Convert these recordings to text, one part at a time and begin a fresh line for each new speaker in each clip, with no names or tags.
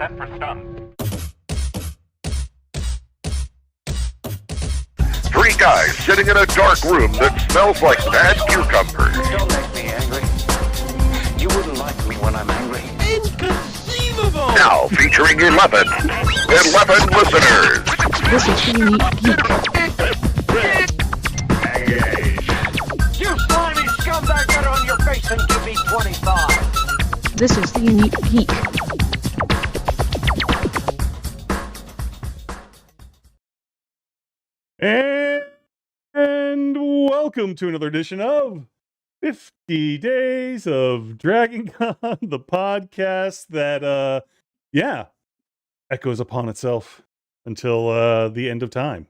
Set for stun.
Three guys sitting in a dark room that smells like bad cucumbers.
Don't make me angry. You wouldn't like me when I'm angry.
Inconceivable!
Now featuring 11 listeners.
This is the Unique Geek.
You slimy scumbag, get on your face and give me 25.
This is the Unique Geek.
And welcome to another edition of 50 Days of Dragon Con, the podcast that, echoes upon itself until the end of time.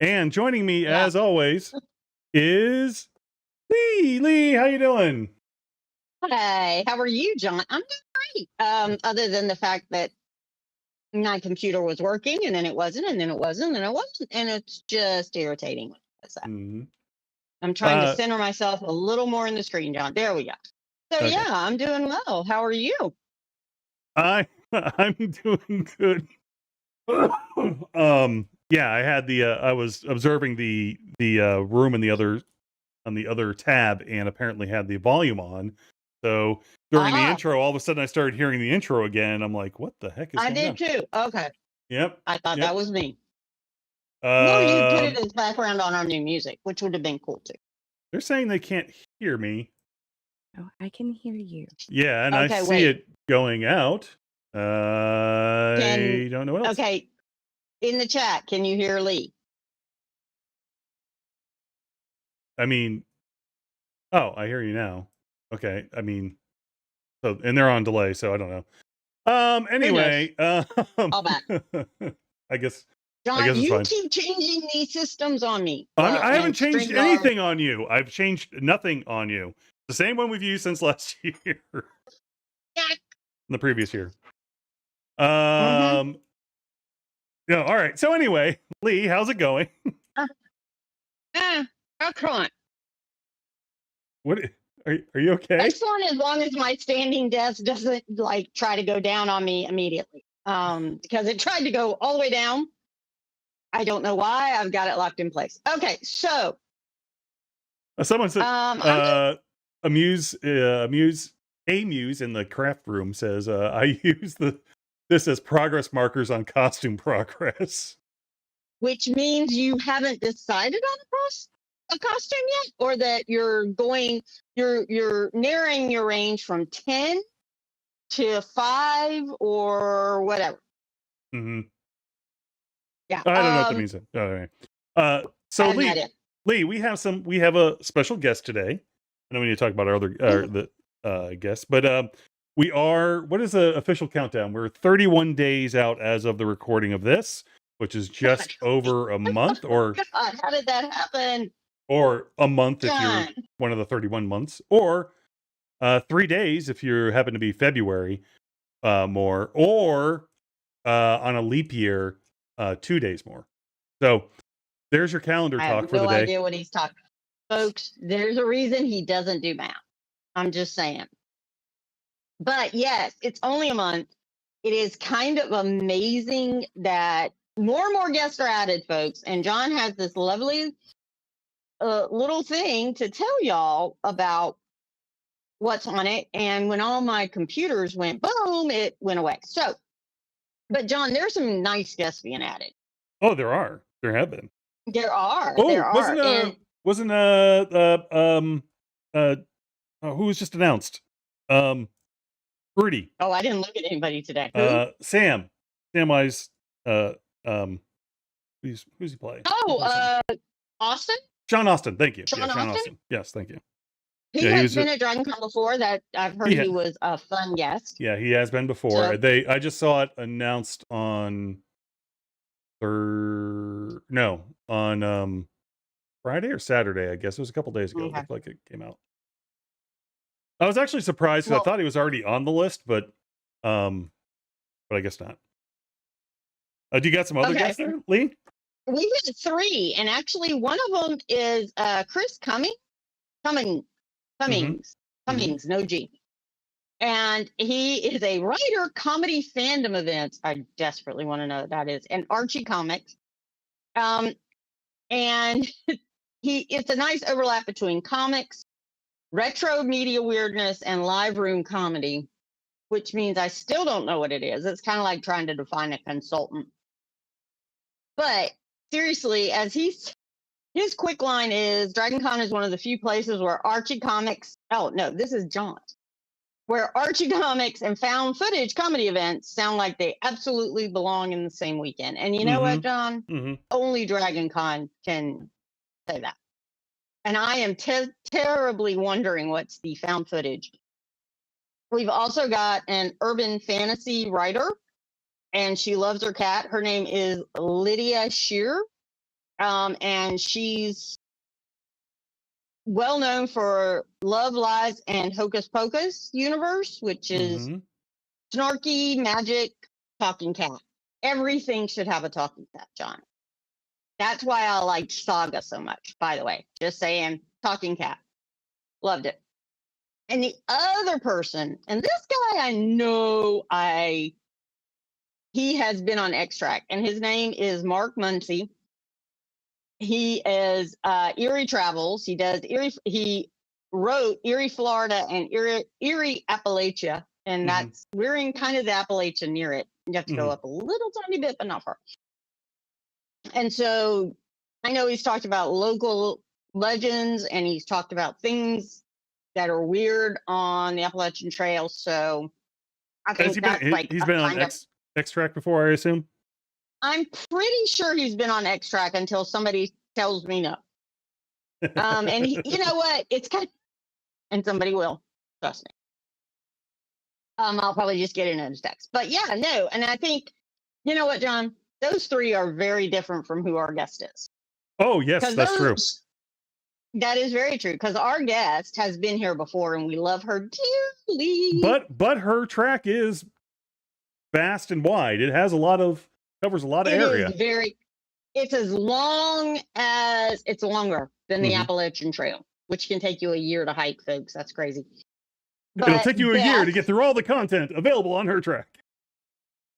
And joining me, as always, is Lee. Lee, how you doing?
Hey, how are you, John? I'm doing great. Other than the fact that my computer was working and then it wasn't, and then it wasn't, and it wasn't, and it's just irritating when it does that.
Mm-hmm.
I'm trying to center myself a little more in the screen, John. There we go. So
Okay.
yeah, I'm doing well. How are you?
I'm doing good. I had I was observing the room on the other tab, and apparently had the volume on. So during the intro, all of a sudden I started hearing the intro again, and I'm like, "What the heck is
I
going on?"
did too. Okay.
Yep.
I thought that was me.
Uh,
Well, you put it as background on our new music, which would have been cool too.
They're saying they can't hear me.
Oh, I can hear you.
Yeah, and I
Okay,
see
wait.
it going out. I don't know what else.
Okay. In the chat, can you hear Lee?
I mean, oh, I hear you now. Okay, I mean, so, and they're on delay, so I don't know. Anyway,
All back.
I guess
John,
it's
you
fine.
keep changing these systems on me.
I haven't
and
changed
StreamYard-
anything on you. I've changed nothing on you. The same one we've used since last year. The previous year.
Mhm.
No, all right. So anyway, Lee, how's it going?
Excellent.
What are you okay?
Excellent, as long as my standing desk doesn't try to go down on me immediately. Because it tried to go all the way down. I don't know why. I've got it locked in place. Okay, so
Someone said
I'm
Amuse in the craft room says I use this as progress markers on costume progress.
which means you haven't decided on a costume yet, or that you're narrowing your range from 10 to 5 or whatever.
Mm-hmm.
Yeah.
I don't know what that means. Anyway. So
I have no idea.
Lee, we have a special guest today. I know we need to talk about our other guests, but what is the official countdown? We're 31 days out as of the recording of this, which is just over a month, or
God, how did that happen?
or a month if you're
John.
one of the 31 months, or 3 days if you happen to be February more, or on a leap year 2 days more. So there's your calendar
I
talk
have
for
no
the day.
idea what he's talking about. Folks, there's a reason he doesn't do math. I'm just saying. But yes, it's only a month. It is kind of amazing that more and more guests are added, folks. And John has this lovely little thing to tell y'all about what's on it. And when all my computers went boom, it went away. So, but John, there's some nice guests being added.
Oh, there have been.
There are.
Oh,
There are.
wasn't who was just announced? Rudy.
Oh, I didn't look at anybody today. Who?
Samwise. Who's he playing?
Oh, Austin?
Sean Austin. Thank you.
Sean
Yeah, Sean
Austin?
Austin. Yes, thank you.
He
Yeah, he
has
was
been at Dragon Con before. That I've heard he was a fun guest.
Yeah, he has been before.
So-
I just saw it announced on Friday or Saturday, I guess. It was a couple days ago. It
Okay.
looked like it came out. I was actually surprised because I
Well-
thought he was already on the list, but I guess not. Do you got some other
Okay.
guests there, Lee?
We had 3, and actually one of them is Chris Cummings. No G. And he is a writer, comedy fandom events. I desperately want to know what that is. And Archie Comics. And it's a nice overlap between comics, retro media weirdness, and live room comedy, which means I still don't know what it is. It's kind of like trying to define a consultant. But seriously, his quick line is DragonCon is one of the few places where Archie Comics, oh no, this is John, where Archie Comics and found footage comedy events sound like they absolutely belong in the same weekend. And you know what, John? Only DragonCon can say that. And I am terribly wondering what's the found footage. We've also got an urban fantasy writer, and she loves her cat. Her name is Lydia Shear, and she's well known for Love, Lies, and Hocus Pocus universe, which is snarky, magic, talking cat. Everything should have a talking cat, John. That's why I like Saga so much, by the way. Just saying, talking cat. Loved it. And the other person, and this guy I know he has been on Extract, and his name is Mark Muncy. He is Erie Travels. He wrote Erie, Florida, and Erie, Appalachia, and we're in kind of the Appalachia near it. You have to go up a little tiny bit, but not far. And so I know he's talked about local legends, and he's talked about things that are weird on the Appalachian Trail. So I think
he's been on Extract before, I assume.
I'm pretty sure he's been on Extract until somebody tells me no. And you know what? It's kind of, and somebody will, trust me. I'll probably just get in his text. But yeah, no. And I think, you know what, John? Those three are very different from who our guest is.
Oh, yes, that's true.
That is very true, because our guest has been here before, and we love her dearly.
But her track is vast and wide. It has covers a lot of area.
It's as long as it's longer than the Appalachian Trail, which can take you a year to hike, folks. That's crazy.
It'll take you a year to get through all the content available on her track.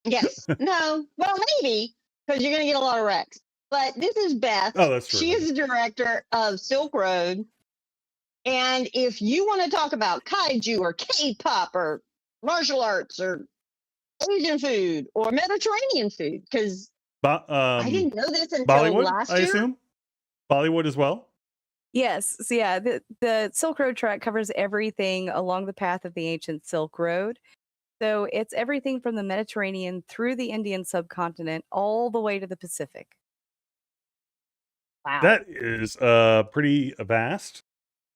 Yes. No. Well, maybe, because you're going to get a lot of wrecks. But this is Beth.
Oh, that's true.
She is the director of Silk Road. And if you want to talk about kaiju or K-pop or martial arts or Asian food or Mediterranean food, because I didn't know this until
Bollywood,
last year.
I assume? Bollywood as well?
Yes. So yeah, the Silk Road track covers everything along the path of the ancient Silk Road. So it's everything from the Mediterranean through the Indian subcontinent all the way to the Pacific.
Wow.
That is pretty vast.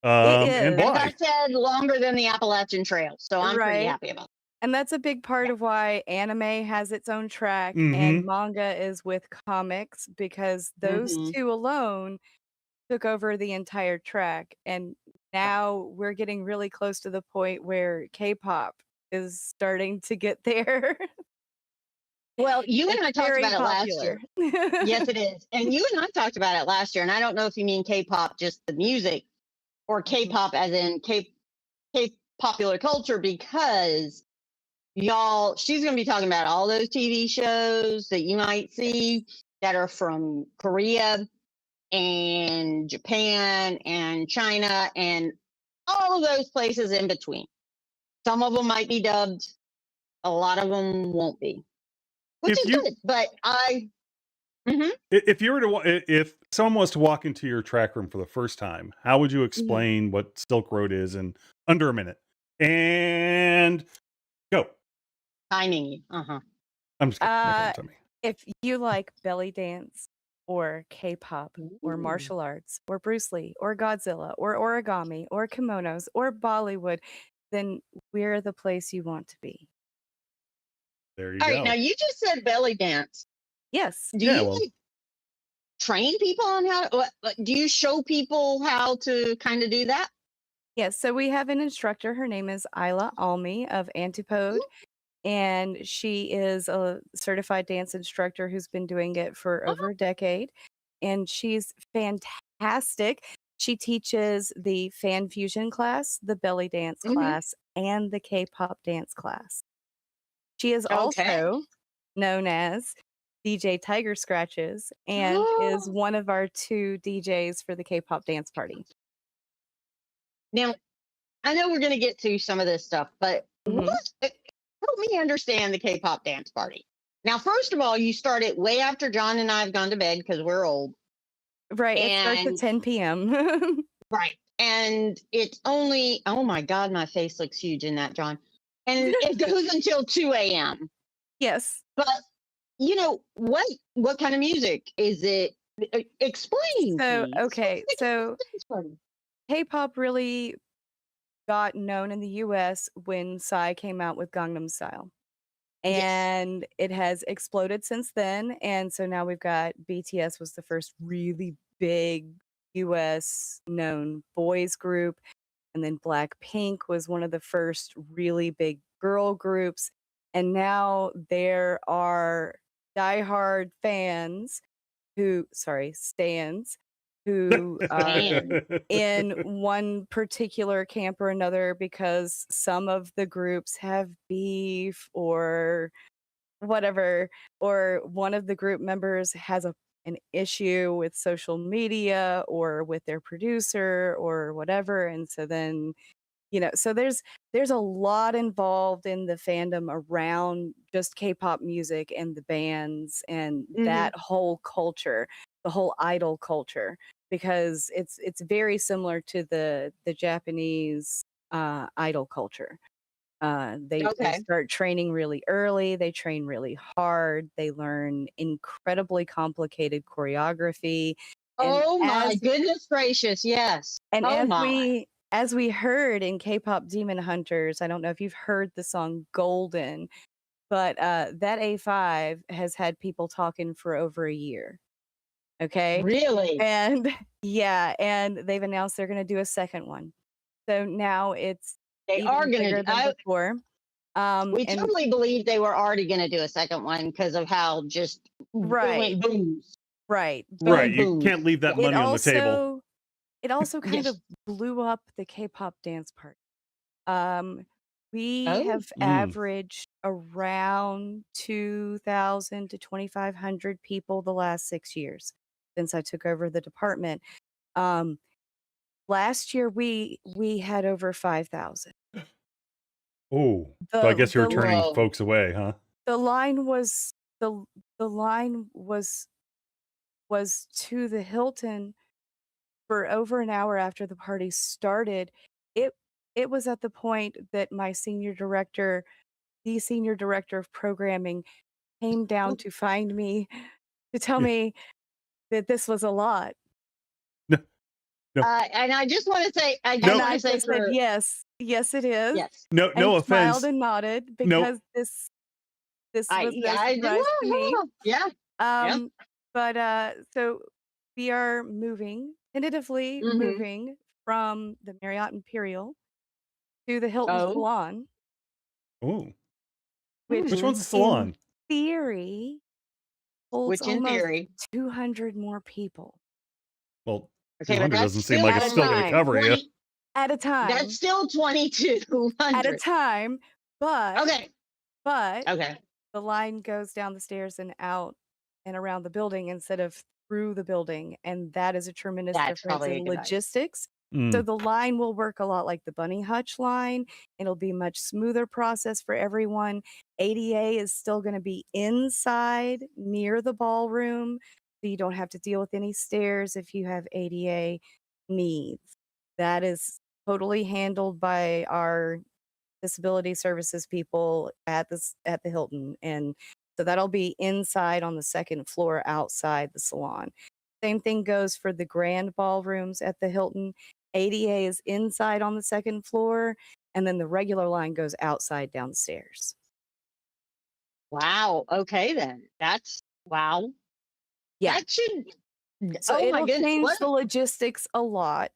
It is.
And why?
Like I said, longer than the Appalachian Trail. So I'm pretty happy about it.
And that's a big part of why anime has its own track and manga is with comics, because those two alone took over the entire track. And now we're getting really close to the point where K-pop is starting to get there.
Well, you and I talked
very
about it last year. Yes, it is. And you and I talked about it last year. And I don't know if you mean K-pop, just the music, or K-pop as in K popular culture, because she's going to be talking about all those TV shows that you might see that are from Korea and Japan and China and all of those places in between. Some of them might be dubbed. A lot of them won't be. Which is good, but
if someone was to walk into your track room for the first time, how would you explain what Silk Road is in under a minute? And go.
Timing you.
I'm just kidding.
If you like belly dance or K-pop or martial arts or Bruce Lee or Godzilla or origami or kimonos or Bollywood, then we're the place you want to be.
There you
go. All
go.
right, now you just said belly dance.
Yes.
Do you train people on do you show people how to kind of do that?
Yes. So we have an instructor. Her name is Isla Almi of Antipode. And she is a certified dance instructor who's been doing it for over a decade. And she's fantastic. She teaches the fan fusion class, the belly dance class, and the K-pop dance class. She is
Okay.
also known as DJ Tiger Scratches and is one of our 2 DJs for the K-pop dance party.
Now, I know we're going to get to some of this stuff, but
Mhm.
help me understand the K-pop dance party. Now, first of all, you start it way after John and I have gone to bed because we're old.
Right, it starts at
And
10 p.m.
right. And it's only, oh my God, my face looks huge in that, John. And it goes until 2 a.m.
Yes.
But what kind of music is it? Explain,
So,
please.
okay,
What's the
so
dance party?
K-pop really got known in the US when Psy came out with Gangnam Style.
Yes.
And it has exploded since then. And so now we've got BTS was the first really big US known boys group. And then Blackpink was one of the first really big girl groups. And now there are diehard stands who are
Man.
in one particular camp or another because some of the groups have beef or whatever, or one of the group members has an issue with social media or with their producer or whatever. And so then, so there's a lot involved in the fandom around just K-pop music and the bands and that whole culture, the whole idol culture, because it's very similar to the Japanese idol culture. They
Okay.
start training really early. They train really hard. They learn incredibly complicated choreography. And
Oh my
as
goodness gracious, yes.
and
Oh
as
my.
we heard in K-pop Demon Hunters, I don't know if you've heard the song Golden, but that A5 has had people talking for over a year. Okay.
Really?
And yeah, and they've announced they're going to do a second one. So now it's
They are
even
going
bigger than
to.
before.
We
And
totally believed they were already going to do a second one because of how just it
right,
went booms.
right.
Right,
But
you can't leave that
Yeah.
it
money on the table.
also kind
Yes.
of blew up the K-pop dance party. We
Oh,
have averaged around 2,000 to 2,500 people the last 6 years since I took over the department. Last year we had over 5,000.
Oh, so I guess you're turning
whoa.
folks away, huh?
The line was the line was to the Hilton for over an hour after the party started. It was at the point that my the senior director of programming came down to find me to tell
Yeah.
me that this was a lot.
No, no,
And I just want to say,
And
no,
I just said, yes, it is.
yes.
no,
And
no
smiled
offense.
and nodded
No,
because this was no
I
surprise to me.
Yeah. Yeah.
But so we are tentatively
Mm-hmm.
moving from the Marriott Imperial to the Hilton
Oh.
Salon,
oh,
which
which
Mm-hmm.
one's the
in
salon?
theory holds
Which in
almost
theory.
200 more people
Well,
Okay, but
200
that's
doesn't seem
still
like
at
it's
a
still going to
time.
cover you.
20.
At a time.
That's still 2,200.
At a time, but
Okay. Okay.
the line goes down the stairs and out and around the building instead of through the building, and that is a tremendous
That's
difference
probably a
in
good idea.
logistics. So
Mm.
the line will work a lot like the Bunny Hutch line. It'll be much smoother process for everyone. ADA is still going to be inside near the ballroom, so you don't have to deal with any stairs if you have ADA needs. That is totally handled by our disability services people at the Hilton, and so that'll be inside on the second floor outside the salon. Same thing goes for the grand ballrooms at the Hilton. ADA is inside on the second floor, and then the regular line goes outside downstairs.
Wow. Okay, then. That's wow.
Yeah.
That should.
So
Oh my
it'll
goodness.
change
What?
the logistics a lot,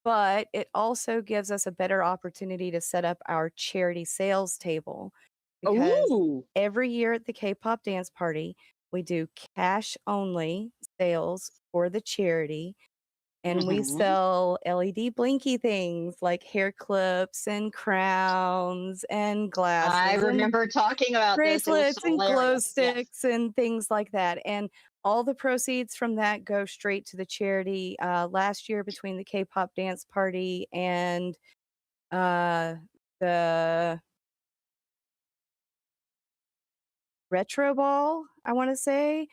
but it also gives us a better opportunity to set up our charity sales table because
Ooh.
every year at the K-pop dance party, we do cash only sales for the charity. And we sell LED blinky things like hair clips and crowns and glasses.
I
and
remember talking about this. It was
bracelets and glow
hilarious. Yes.
sticks and things like that. And all the proceeds from that go straight to the charity. Last year, between the K-pop dance party and the retro ball, I want to say.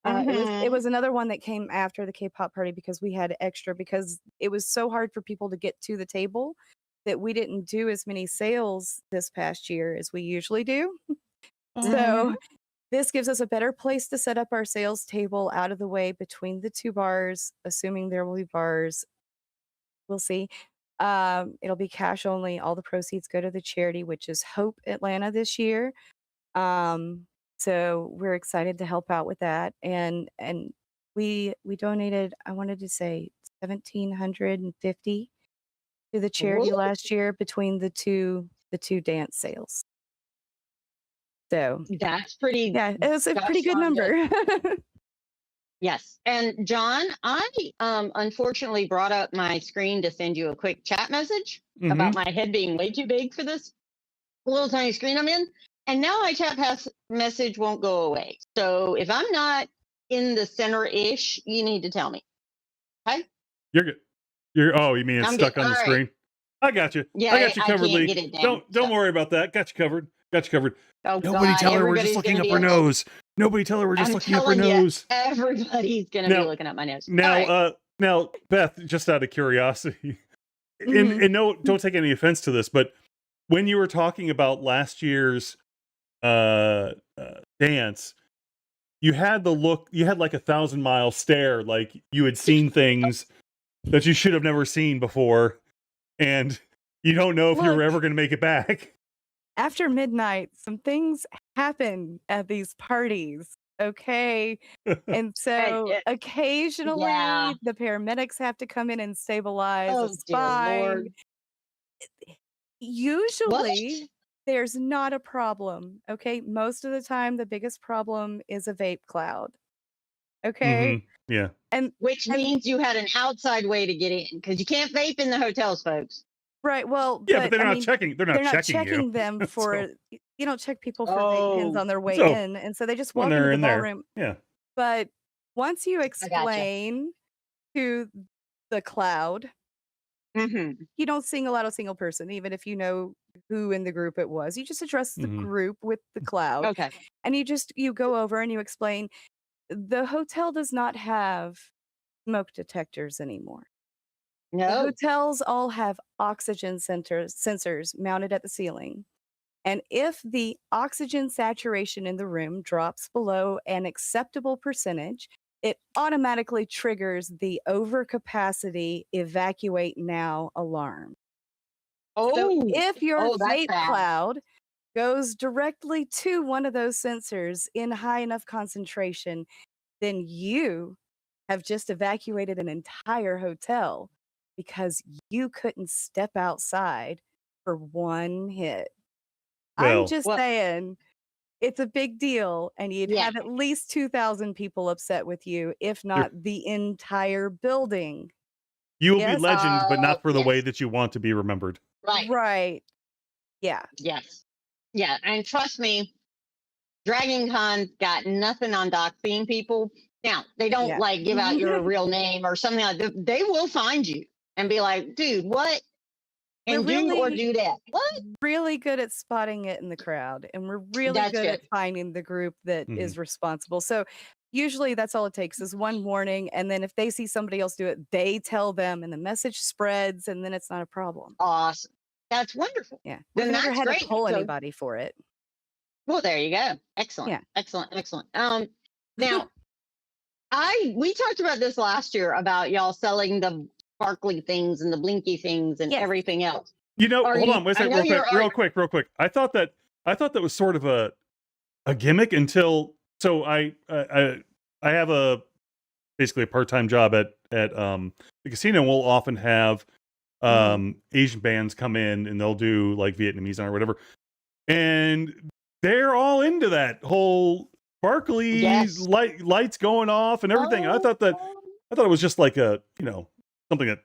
It was another one that came after the K-pop party because we had extra, because it was so hard for people to get to the table that we didn't do as many sales this past year as we usually do. So this gives us a better place to set up our sales table out of the way between the two bars, assuming there will be bars. We'll see. It'll be cash only. All the proceeds go to the charity, which is Hope Atlanta this year. So we're excited to help out with that. And we donated, I wanted to say $1,750 to the charity last year between the two dance sales. So
that's pretty.
Yeah, it was a pretty good number.
Yes. And John, I unfortunately brought up my screen to send you a quick chat message about my head being way too big for this little tiny screen I'm in. And now my chat message won't go away. So if I'm not in the center-ish, you need to tell me. Okay?
You're good. You mean it's
I'm
stuck
good.
on the
All
screen? I got you.
Yeah,
I got you covered,
can't
Lee.
get it down,
Don't worry about that. Got you covered.
Oh,
Nobody
God,
tell her we're just
everybody's
looking
gonna
up
be
her
like,
nose. Nobody tell her we're just
I'm
looking up her
telling you,
nose.
everybody's going to be looking at my nose. All
Now,
right.
now, Beth, just out of curiosity, and no, don't take any offense to this, but when you were talking about last year's dance, you had like 1,000-mile stare, like you had seen things that you should have never seen before, and you don't know if you were ever going to make it back.
After midnight, some things happen at these parties. Okay. And so occasionally the paramedics have to come in and stabilize a spine. Usually there's not a problem. Okay. Most of the time, the biggest problem is a vape cloud. Okay.
Yeah.
Which means you had an outside way to get in, because you can't vape in the hotels, folks.
Right. Well,
yeah, but they're not checking. They're not checking you.
them for.
So,
you don't check people for vape pens on their way in, and so they just walk
when they're
into the
in
ballroom.
there. Yeah.
But once you explain to the cloud, you don't single out a single person, even if you know who in the group it was. You just address the group with the cloud.
Okay.
And you go over and you explain, the hotel does not have smoke detectors anymore.
No.
The hotels all have oxygen sensors mounted at the ceiling. And if the oxygen saturation in the room drops below an acceptable percentage, it automatically triggers the overcapacity evacuate now alarm. So if your vape cloud goes directly to one of those sensors in high enough concentration, then you have just evacuated an entire hotel because you couldn't step outside for one hit. I'm just saying, it's a big deal, and you'd have at least 2,000 people upset with you, if not the entire building.
You will be legend, but not for the way that you want to be remembered.
Right. Yeah.
Yes. Yeah, and trust me, Dragon Con's got nothing on doxing people. Now, they don't give out your real name or something like that. They will find you and be like, dude, what? And do or do that. What?
Really good at spotting it in the crowd, and we're really good at finding the group that is responsible. So usually that's all it takes is one warning, and then if they see somebody else do it, they tell them, and the message spreads, and then it's not a problem.
Awesome. That's wonderful.
Yeah. We've never had to pull anybody for it.
Well, there you go. Excellent.
Yeah.
Excellent. Now, we talked about this last year about y'all selling the sparkly things and the blinky things and everything else.
Hold on, wait a second, real quick. I thought that was sort of a gimmick until I have basically a part-time job at the casino. We'll often have Asian bands come in and they'll do like Vietnamese or whatever, and they're all into that whole sparkly lights going off and everything. I thought it was just like a something that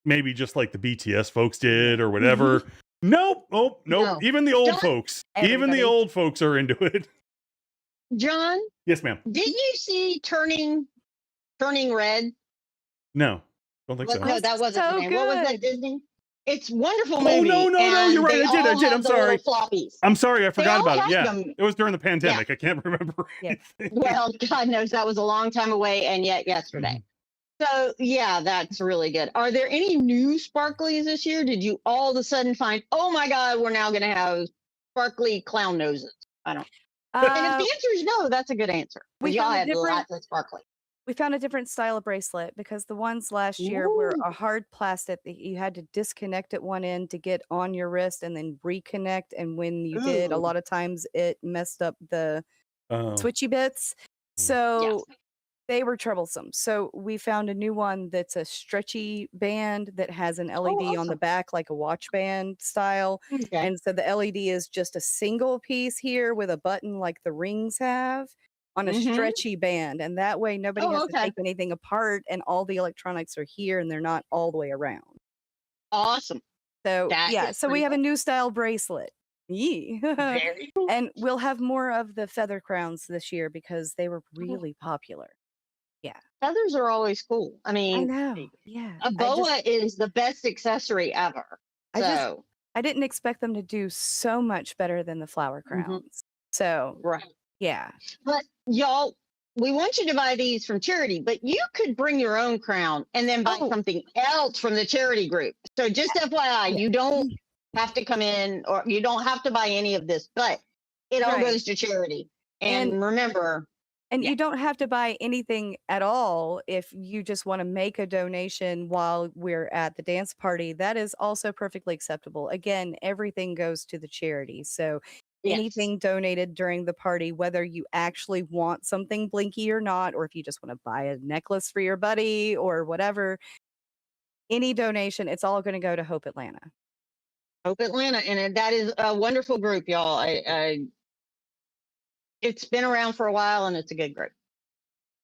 maybe just like the BTS folks did or whatever. Nope.
No.
Even the old
John-
folks, even
Everybody.
the old folks are into it.
John,
Yes, ma'am.
did you see Turning Red?
No, don't think so.
No, that wasn't
so
the name. What was that
good.
Disney? It's a wonderful
Oh,
movie.
no,
and
you're right.
they
I did.
all
I'm
have the
sorry.
little floppies.
I'm sorry. I forgot
all
about it.
had
Yeah.
them.
It was during the pandemic. I can't remember
Yeah.
anything.
Well, God knows that was a long time away, and yet yesterday. So yeah, that's really good. Are there any new sparklies this year? Did you all of a sudden find, oh my God, we're now going to have sparkly clown noses? I don't. And if the answer is no, that's a good answer.
we
Y'all
found a
had
different-
lots of sparkly.
We found a different style of bracelet because the ones last year were
Ooh.
a hard plastic that you had to disconnect at one end to get on your wrist and then reconnect. And when you did, a
Ooh.
lot of times it messed up the
Oh.
switchy bits. So they were troublesome. So we found a new one that's a stretchy band that has an LED on the
awesome.
back, like a watch band style.
Okay.
And so the LED is just a single piece here with a button like the rings have on a
Mhm.
stretchy band. And that way nobody has to take anything apart and all the electronics are here and they're not all the way around.
Awesome.
So
That
yeah,
is
so we
pretty
have a new style bracelet. Yee.
Very cool.
And we'll have more of the feather crowns this year because they were really popular.
Feathers are always cool. I
I
mean,
know. Yeah.
a boa is the best accessory ever.
I just-
So,
I didn't expect them to do so much better than the flower crowns. So
right.
yeah.
But y'all, we want you to buy these from charity, but you could bring your own crown and then buy
Oh.
something else from the charity group. So just FYI, you don't have to come in or you don't have to buy any of this, but it all
Right.
goes to charity. And remember,
And
Yeah.
you don't have to buy anything at all if you just want to make a donation while we're at the dance party. That is also perfectly acceptable. Again, everything goes to the charity. So
yes.
anything donated during the party, whether you actually want something blinky or not, or if you just want to buy a necklace for your buddy or whatever, any donation, it's all going to go to Hope Atlanta.
Hope Atlanta, and that is a wonderful group, y'all. It's been around for a while, and it's a good group.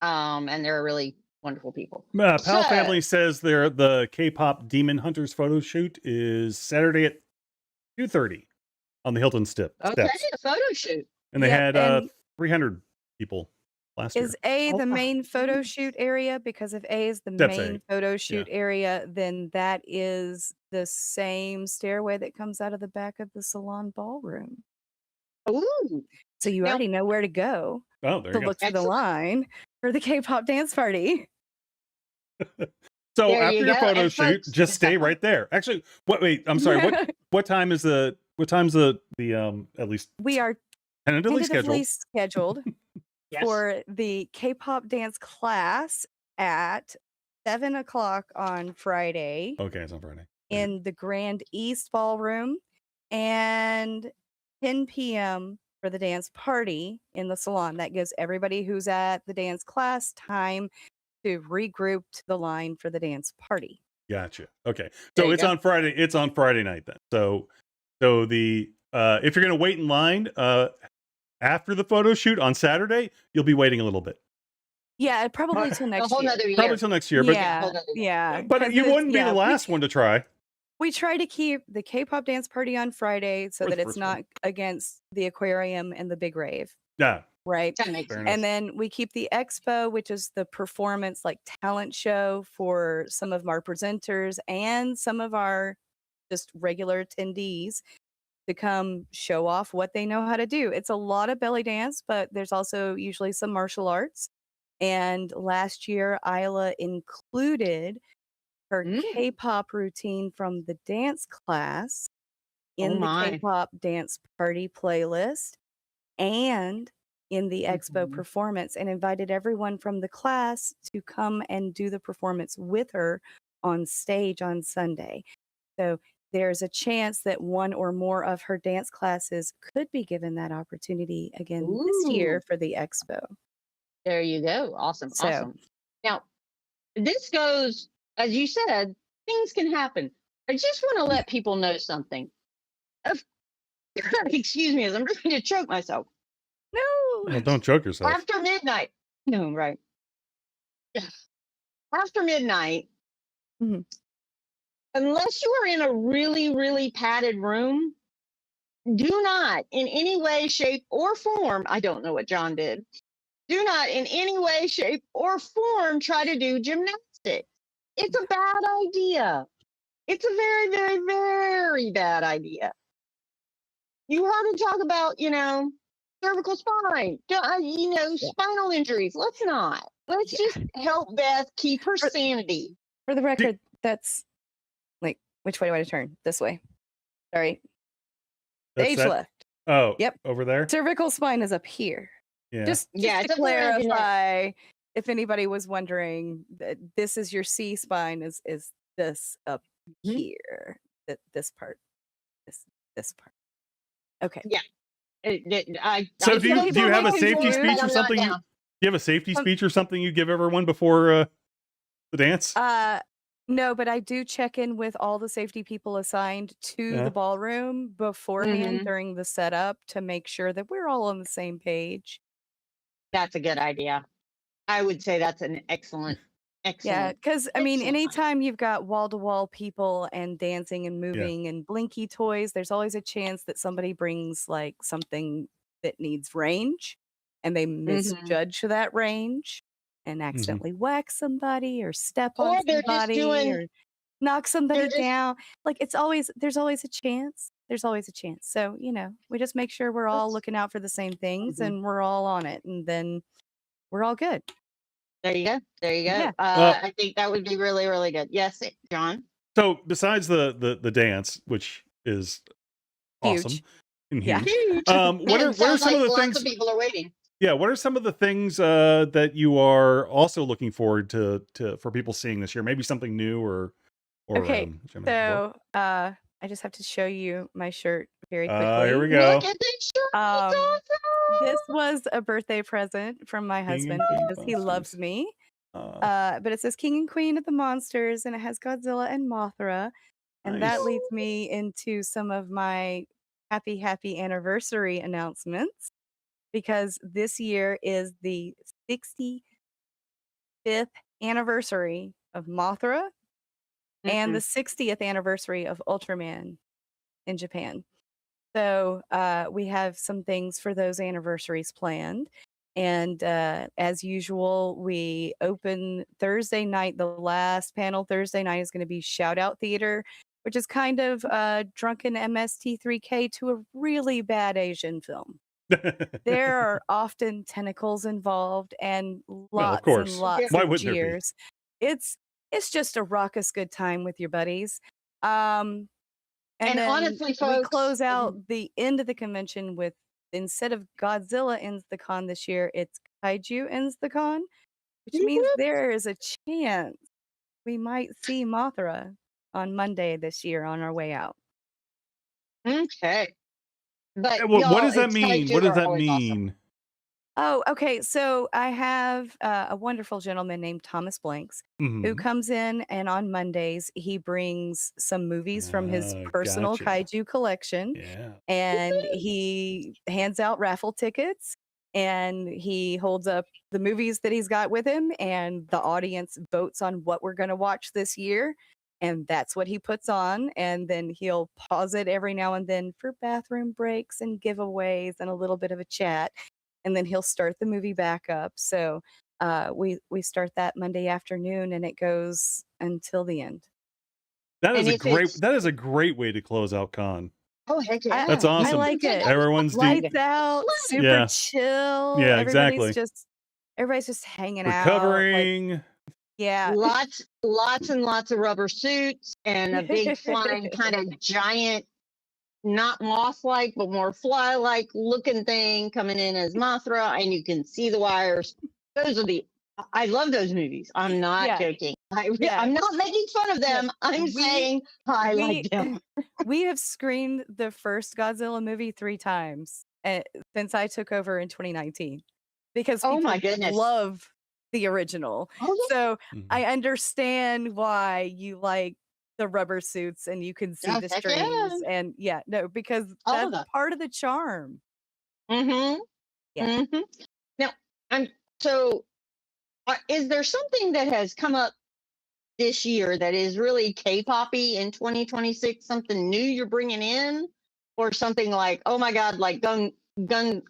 And they're really wonderful people.
Pal
So-
Family says the K-pop Demon Hunters photo shoot is Saturday at 2:30 on the Hilton
Okay,
steps.
a photo shoot.
And they
Yep,
had
and
300 people last year.
Is A
Oh
the
my
main photo
goodness.
shoot area? Because if A is the
That's
main
A,
photo shoot area, then that is the same stairway that comes out of the back of the salon ballroom.
Ooh,
So you
Now-
already know where to go
Oh, there
to
you go.
look for the
Excellent.
line for the K-pop dance party.
So
There
after
you
your
go,
photo
and
shoot,
folks-
just stay right there. Actually, wait, I'm sorry. What time's the at least
We are
tentatively
tentatively
scheduled?
scheduled
yes.
for the K-pop dance class at 7:00 on Friday.
Okay, it's on Friday.
In the Grand East Ballroom and 10 p.m. for the dance party in the salon. That gives everybody who's at the dance class time to regroup to the line for the dance party.
Gotcha. Okay.
There
So
you
it's
go.
on Friday. It's on Friday night then. So the if you're gonna wait in line after the photo shoot on Saturday, you'll be waiting a little bit.
Yeah, probably till
A
next
whole
year.
nother year.
Probably till next year. But
Yeah,
Hold on.
yeah.
but
'cause
you
it's-
wouldn't be
yeah,
the last one to try.
We try to keep the K-pop dance party on Friday so
Or
that
the
it's
first
not
one.
against the aquarium and the big rave,
Yeah.
right?
That makes
Fair
sense.
enough.
And then we keep the expo, which is the performance like talent show for some of our presenters and some of our just regular attendees to come show off what they know how to do. It's a lot of belly dance, but there's also usually some martial arts. And last year, Isla included her
Mm.
K-pop routine from the dance class in the
my.
K-pop dance party playlist and in the expo
Mhm.
performance, and invited everyone from the class to come and do the performance with her on stage on Sunday. So there's a chance that one or more of her dance classes could be given that opportunity again this year
Ooh.
for the expo.
There you go. Awesome.
So-
Awesome. Now, this goes, as you said, things can happen. I just want to let people know something. Excuse me, as I'm trying to choke myself.
No.
Well, don't choke yourself.
After midnight. No, right. After midnight,
Mhm.
Unless you are in a really, really padded room, do not in any way, shape, or form, I don't know what John did, do not in any way, shape, or form try to do gymnastics. It's a bad idea. It's a very, very, very bad idea. You heard him talk about, cervical spine, spinal injuries. Let's not. Let's
Yeah.
just help Beth keep her
For-
sanity.
For the record, that's like, which way do I turn? This way. Sorry.
That's
Stage
that.
left.
Oh,
Yep.
over there.
Cervical spine is up here.
Yeah.
Just
Yeah,
to
it's up there, isn't it?
clarify, if anybody was wondering, that this is your C spine is this up
Mhm.
here. This part. This part. Okay.
Yeah.
So do you have a
People
safety
might
speech or something? Do you have a safety speech or something you give everyone before the dance?
No, but I do check in with all the safety people assigned to
Yeah.
the ballroom beforehand
Mhm.
during the setup to make sure that we're all on the same page.
That's a good idea. I would say that's an excellent.
Yeah, because I mean,
Excellent.
anytime you've got wall-to-wall people and dancing and moving and blinky toys, there's always a chance that somebody brings like something that needs range and they misjudge that range and accidentally whack somebody or step on
Or they're just
somebody
doing.
or knock somebody
just-
down. Like there's always a chance. There's always a chance. So, we just make sure we're all
That's-
looking out for the same things
Mhm.
and we're all on it, and then we're all good.
There you go. There you go.
Yeah.
I think that would be really, really good. Yes, John.
So besides the dance, which is
Huge.
awesome and
Yeah.
huge, what are
Sounds
some
like
of the
lots
things?
of people are waiting.
Yeah, what are some of the things that you are also looking forward to for people seeing this year? Maybe something new or
Okay,
which I mentioned before.
so I just have to show you my shirt very quickly.
Here we go.
Look at this shirt. It's
Um,
awesome.
This was a birthday present from my
King and
husband
Queen
because he loves
Monsters.
me.
Uh,
But it says King and Queen of the Monsters, and it has Godzilla and Mothra, and
Nice.
that leads me into some of my happy anniversary announcements, because this year is the 65th anniversary of Mothra and the 60th anniversary of Ultraman in Japan. So we have some things for those anniversaries planned. And as usual, we open Thursday night. The last panel Thursday night is going to be Shout Out Theater, which is kind of drunken MST3K to a really bad Asian film. There are often tentacles involved and lots and
course.
lots
Why
of
wouldn't there be?
jeers. It's just a raucous good time with your buddies. And
And
then
honestly,
we
folks,
close out the end of the convention with, instead of Godzilla ends the con this year, it's Kaiju ends the con, which means there is a chance we might see Mothra on Monday this year on our way out.
Okay. But
What
y'all,
does that
it's
mean?
kaiju
What does
are
that
always awesome.
mean?
Oh, okay. So I have a wonderful gentleman named Thomas Blanks who
Mhm.
comes in, and on Mondays he brings some movies from his personal
Gotcha.
kaiju collection,
Yeah.
and he hands out raffle tickets, and he holds up the movies that he's got with him, and the audience votes on what we're going to watch this year. And that's what he puts on. And then he'll pause it every now and then for bathroom breaks and giveaways and a little bit of a chat. And then he'll start the movie back up. So we start that Monday afternoon, and it goes until the end.
That is
And
a
if
great.
it's-
That is a great way to close out con.
Oh, heck yeah.
That's
I
awesome.
like it.
Everyone's
Lights out, super
Yeah.
chill.
Yeah,
Everybody's
exactly.
everybody's just hanging out.
Recovering.
Yeah.
Lots and lots of rubber suits and a big flying kind of giant, not moth-like, but more fly-like looking thing coming in as Mothra, and you can see the wires. I love those movies. I'm not
Yeah.
joking.
Yeah.
I'm not making fun of them. I'm saying I like them.
We have screened the first Godzilla movie 3 times since I took over in 2019, because
Oh
people
my goodness.
love the original.
Oh, yeah.
So
Mhm.
I understand why you like the rubber suits and you can see
Yes,
the
heck yeah.
strings. And because
All of
that's
that.
part of the charm.
Mm-hmm.
Yeah.
Mm-hmm. Now, is there something that has come up this year that is really K-poppy in 2026? Something new you're bringing in, or something like, oh my God, like Gundam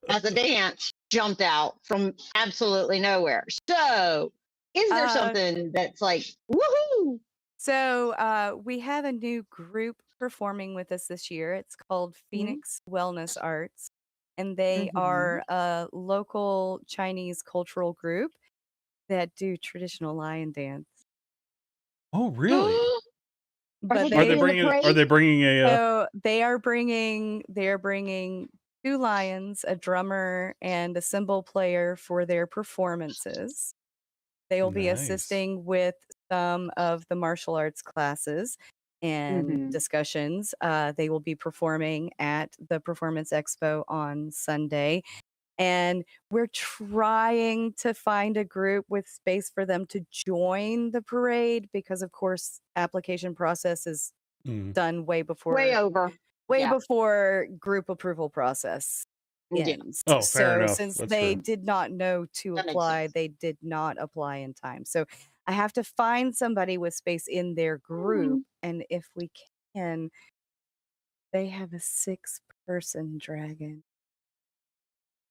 as a dance jumped out from absolutely nowhere. So, is there something that's like, woohoo?
So we have a new group performing with us this year. It's called Phoenix Wellness Arts, and they are a local Chinese cultural group that do traditional lion dance.
Oh, really?
Are
But
they
Are they bringing a?
so they are bringing 2 lions, a drummer, and a cymbal player for their performances. They will be
Nice.
assisting with some of the martial arts classes and discussions. They will be performing at the Performance Expo on Sunday. And we're trying to find a group with space for them to join the parade because, of course, application process is done way before before group approval process ends.
Oh, fair enough.
Since
That's
they
fair.
did not know to apply, they did not apply in time. So I have to find somebody with space in their group, and if we can, they have a 6-person dragon.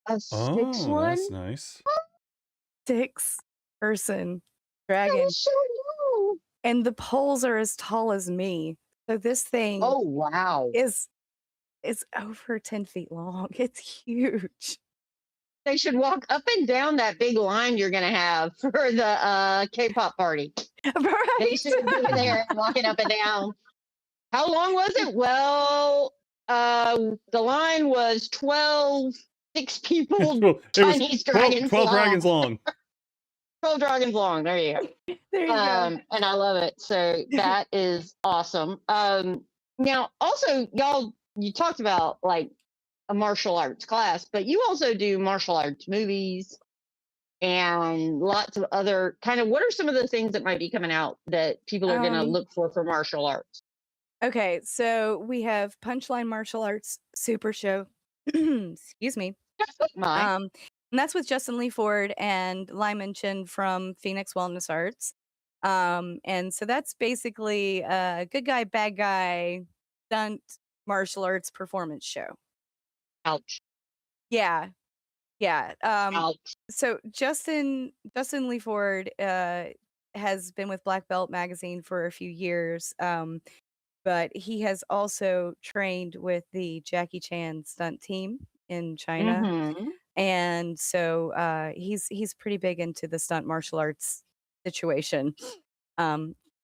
A 6 one?
That's nice.
6-person dragon.
That is so cool.
And the poles are as tall as me. So this thing
Oh wow.
is over 10 feet long. It's huge.
They should walk up and down that big line you're gonna have for the K-pop party.
Right.
They should be there walking up and down. How long was it? Well, the line was 6 people.
Well, it
Chinese
was 12 dragons long.
12 dragons long. There you go.
There you go.
And I love it. So that is awesome. Now, also, y'all, you talked about like a martial arts class, but you also do martial arts movies and lots of other kind of. What are some of the things that might be coming out that people are going to look for martial arts?
Okay, so we have Punchline Martial Arts Super Show. Excuse me. And that's with Justin Lee Ford and Lyman Chin from Phoenix Wellness Arts. And so that's basically a good guy, bad guy, stunt martial arts performance show.
Ouch.
Yeah.
Ouch.
So Justin Lee Ford has been with Black Belt Magazine for a few years. But he has also trained with the Jackie Chan stunt team in China. And so he's pretty big into the stunt martial arts situation.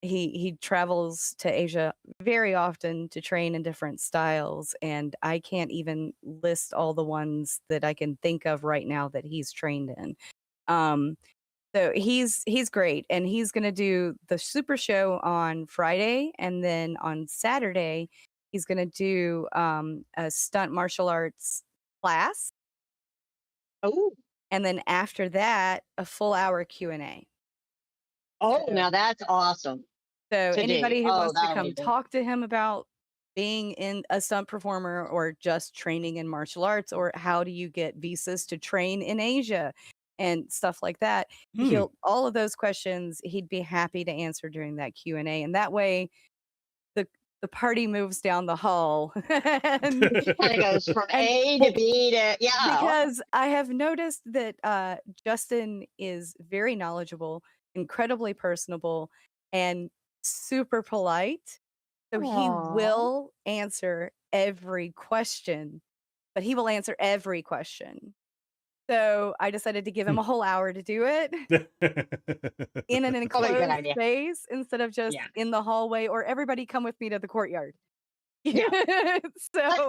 He travels to Asia very often to train in different styles, and I can't even list all the ones that I can think of right now that he's trained in. So he's great, and he's going to do the Super Show on Friday, and then on Saturday he's going to do a stunt martial arts class.
Oh,
and then after that, a full hour Q&A.
Oh, now that's awesome.
So anybody who wants to come talk to him about being in a stunt performer or just training in martial arts, or how do you get visas to train in Asia and stuff like that, all of those questions he'd be happy to answer during that Q&A. And that way the party moves down the hall and
it goes from A to B to
because I have noticed that Justin is very knowledgeable, incredibly personable, and super polite. So he will answer every question, but he will answer every question. So I decided to give him a whole hour to do it in an enclosed space instead of just in the hallway, or everybody come with me to the courtyard.
Yeah.
So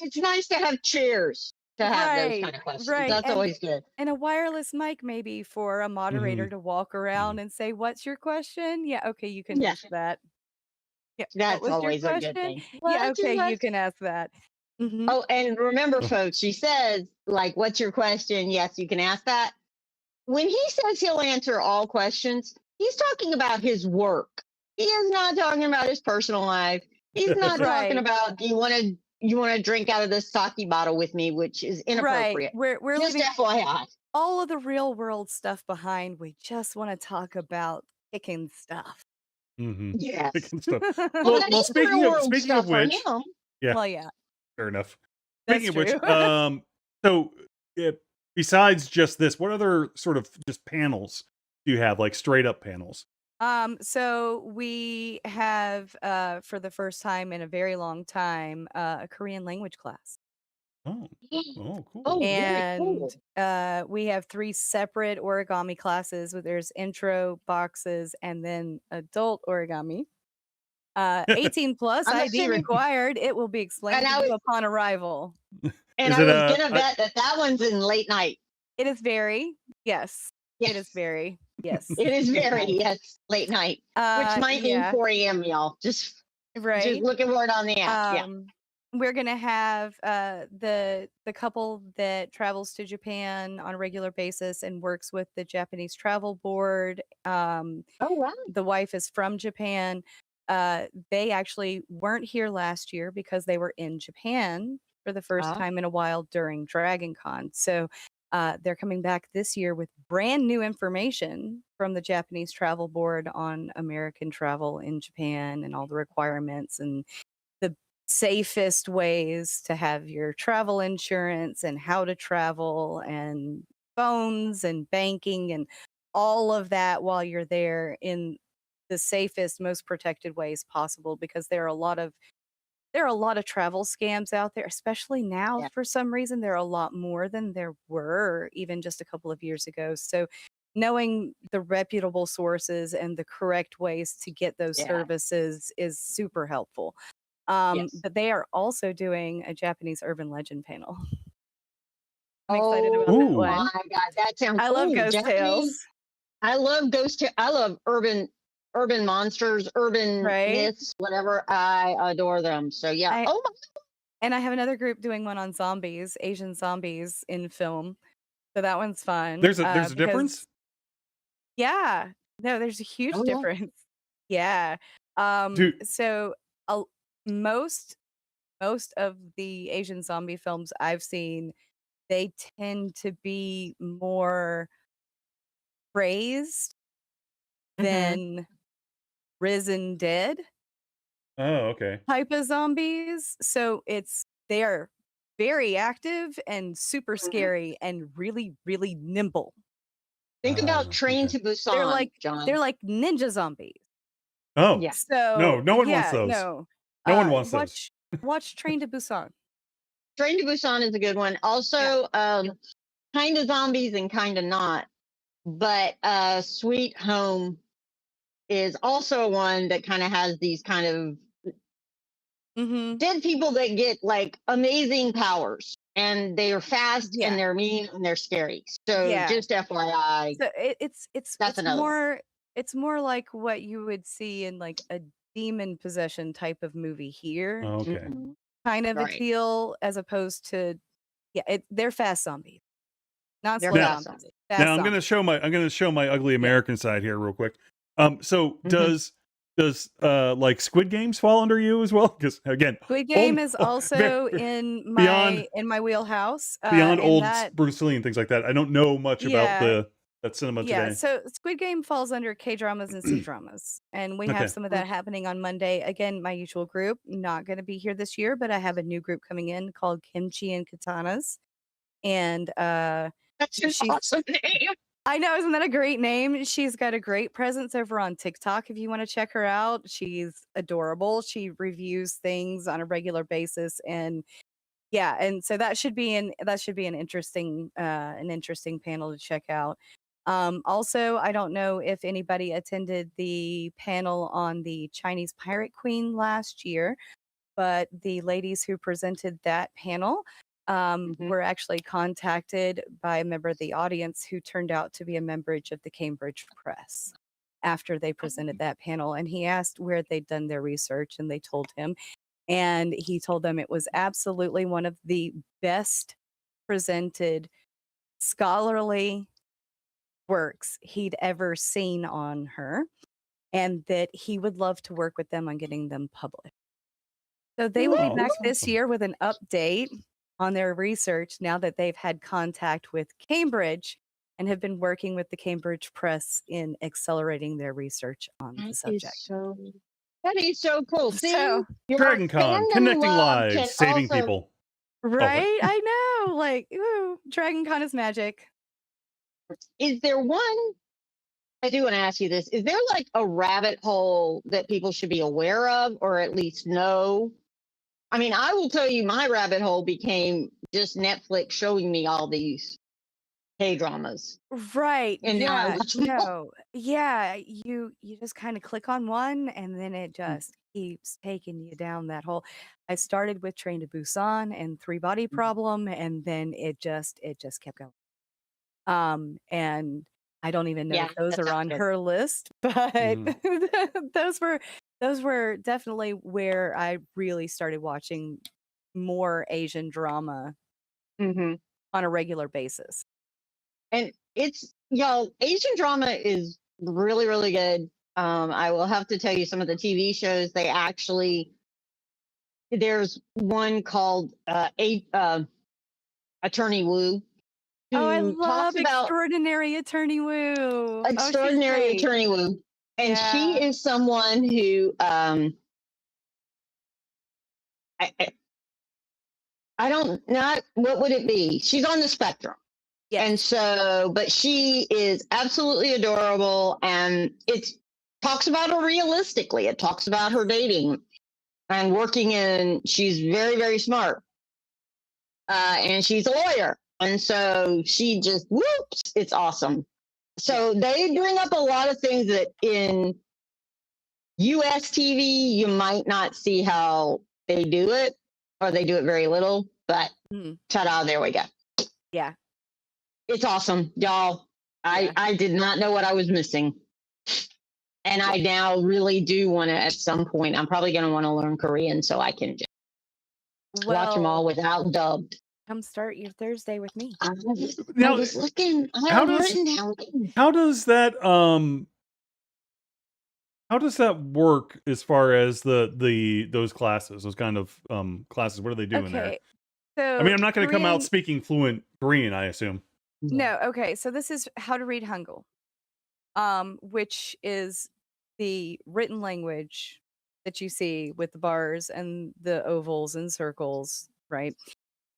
it's nice to have chairs to have those kind of questions.
Right.
That's always good.
And a wireless mic maybe for a moderator to walk around and say, "What's your question?" Yeah, okay, you can ask that. Yeah,
that's always a good thing.
Yeah, okay, you can ask that.
Oh, and remember, folks, she says, like, what's your question? Yes, you can ask that. When he says he'll answer all questions, he's talking about his work. He is not talking about his personal life. He's not talking about, you want to drink out of this sake bottle with me, which is inappropriate.
Right. We're
just
leaving,
FYI.
all of the real world stuff behind. We just want to talk about kicking stuff.
Mm-hmm.
Yes.
Picking stuff.
Well,
Well,
that
well,
is real world
speaking
stuff
of
for
which,
him.
yeah,
Well, yeah,
fair enough.
that's
Speaking of which,
true.
so besides just this, what other sort of just panels do you have, like straight up panels?
So we have for the first time in a very long time a Korean language class.
Oh, oh, cool.
Oh, very
And
cool.
we have 3 separate origami classes. There's intro, boxes, and then adult origami. 18 plus
I'm
ID
assuming,
required. It will be
and
explained to
I
you
was
upon arrival.
and
Is
I
it
was gonna bet that one's in late night.
It is very, yes. It is
Yes,
very, yes.
it is
late
very
night.
late night, which might mean
Yeah,
4 a.m. Y'all. Just
right.
looking for it on the app. Yeah.
We're gonna have the couple that travels to Japan on a regular basis and works with the Japanese travel board.
Oh wow.
The wife is from Japan. They actually weren't here last year because they were in Japan for the first
Ah.
time in a while during Dragon Con. So they're coming back this year with brand new information from the Japanese travel board on American travel in Japan and all the requirements and the safest ways to have your travel insurance and how to travel and phones and banking and all of that while you're there in the safest, most protected ways possible, because there are a lot of travel scams out there, especially now.
Yeah.
For some reason, there are a lot more than there were even just a couple of years ago. So knowing the reputable sources and the correct ways to get those
Yeah.
services is super helpful.
Yes.
But they are also doing a Japanese urban legend panel. I'm excited about that
Oh
one.
my God, that sounds
I
cool.
love ghost
Japanese.
tales,
I love ghost tales. I love urban monsters, urban
right?
myths, whatever. I adore them. So yeah.
I
Oh my.
and I have another group doing one on zombies, Asian zombies in film. So that one's fun.
There's a difference.
Yeah, no, there's a huge
Oh yeah.
difference. Yeah.
Dude,
So most of the Asian zombie films I've seen, they tend to be more praised
Mhm.
than risen dead
oh, okay.
type of zombies. So they are very active and super
Mhm.
scary and really, really nimble.
Think about Train
Okay.
to Busan, John.
They're like ninja zombies.
Oh,
Yeah.
So
no one wants
yeah,
those.
no.
No one wants those.
Watch Train to Busan.
Train to Busan is a good one. Also, kind of zombies and kind of not. But Sweet Home is also one that kind of has these kind of
Mm-hmm.
dead people that get like amazing powers, and they are fast
Yeah.
and they're mean and they're scary. So
Yeah.
just FYI,
So it's
another
more like what you would see in like a demon possession type of movie here.
Oh, okay.
Mhm.
Kind of a
Right.
deal, as opposed to they're fast zombies, not
They're
slow
fast
zombies.
zombies.
Fast
Now I'm
zombies.
gonna show my ugly American side here real quick. So
Mhm.
does like Squid Games fall under you as well? Because again,
Squid Game
old
is also in
beyond
my wheelhouse.
beyond
In
old
that,
Bruce Lee and things like that. I don't know much about
yeah,
that cinema
yeah.
today.
So Squid Game falls under K dramas and C dramas, and we have
Okay.
some of that happening on Monday. Again, my usual group, not going to be here this year, but I have a new group coming in called Kimchi and Katanas, and
That's an
she's
awesome name.
I know, isn't that a great name? She's got a great presence over on TikTok if you want to check her out. She's adorable. She reviews things on a regular basis, and yeah, and so that should be an interesting panel to check out. Also, I don't know if anybody attended the panel on the Chinese Pirate Queen last year, but the ladies who presented that panel were actually contacted by a member of the audience who turned out to be a member of the Cambridge Press after they presented that panel. And he asked where they'd done their research, and they told him. And he told them it was absolutely one of the best presented scholarly works he'd ever seen on her, and that he would love to work with them on getting them published. So they will be
Oh,
back
that's
this
awesome.
year with an update. on their research now that they've had contact with Cambridge and have been working with the Cambridge Press in accelerating their research on the subject.
That is so cool. See,
So,
your
Dragon Con,
fandom
connecting
love can
lives, saving
also-
people.
right? I know. Like, ooh, Dragon Con is magic.
Is there one? I do want to ask you this. Is there like a rabbit hole that people should be aware of or at least know? I mean, I will tell you my rabbit hole became just Netflix showing me all these K-dramas.
Right.
And now I
Yeah.
watch them all.
No. Yeah. You just kind of click on one and then it just keeps taking you down that hole. I started with Train to Busan and Three Body Problem, and then it just kept going. And I don't even know
Yeah,
if those
that
are
sounds
on
good.
her list, but those were definitely where I really started watching more Asian drama
Mm-hmm.
on a regular basis.
And it's, Asian drama is really, really good. I will have to tell you some of the TV shows, there's one called Attorney Woo.
Oh, I
who
love
talks about
Extraordinary Attorney Woo.
Extraordinary
Oh, she's great.
Attorney Woo. And she
Yeah.
is someone who I don't not what would it be? She's on the spectrum.
Yes.
And so, but she is absolutely adorable, and it talks about her realistically. It talks about her dating and working in. She's very, very smart, and she's a lawyer, and so she just whoops. It's awesome. So they bring up a lot of things that in U.S. TV you might not see how they do it, or they do it very little. But ta-da! There we go.
Yeah.
It's awesome, y'all. I did not know what I was missing. And I now really do want to, at some point, I'm probably going to want to learn Korean so I can just watch them all without dubbed.
Come start your Thursday with me.
I
Now,
was looking. I
how
have
does-
written down.
How does that work as far as those classes, those kind of classes? What are they doing there?
Okay. So
I mean, I'm not going to come out
Korean-
speaking fluent Korean, I assume.
No, okay. So this is how to read Hangul, which is the written language that you see with the bars and the ovals and circles, right?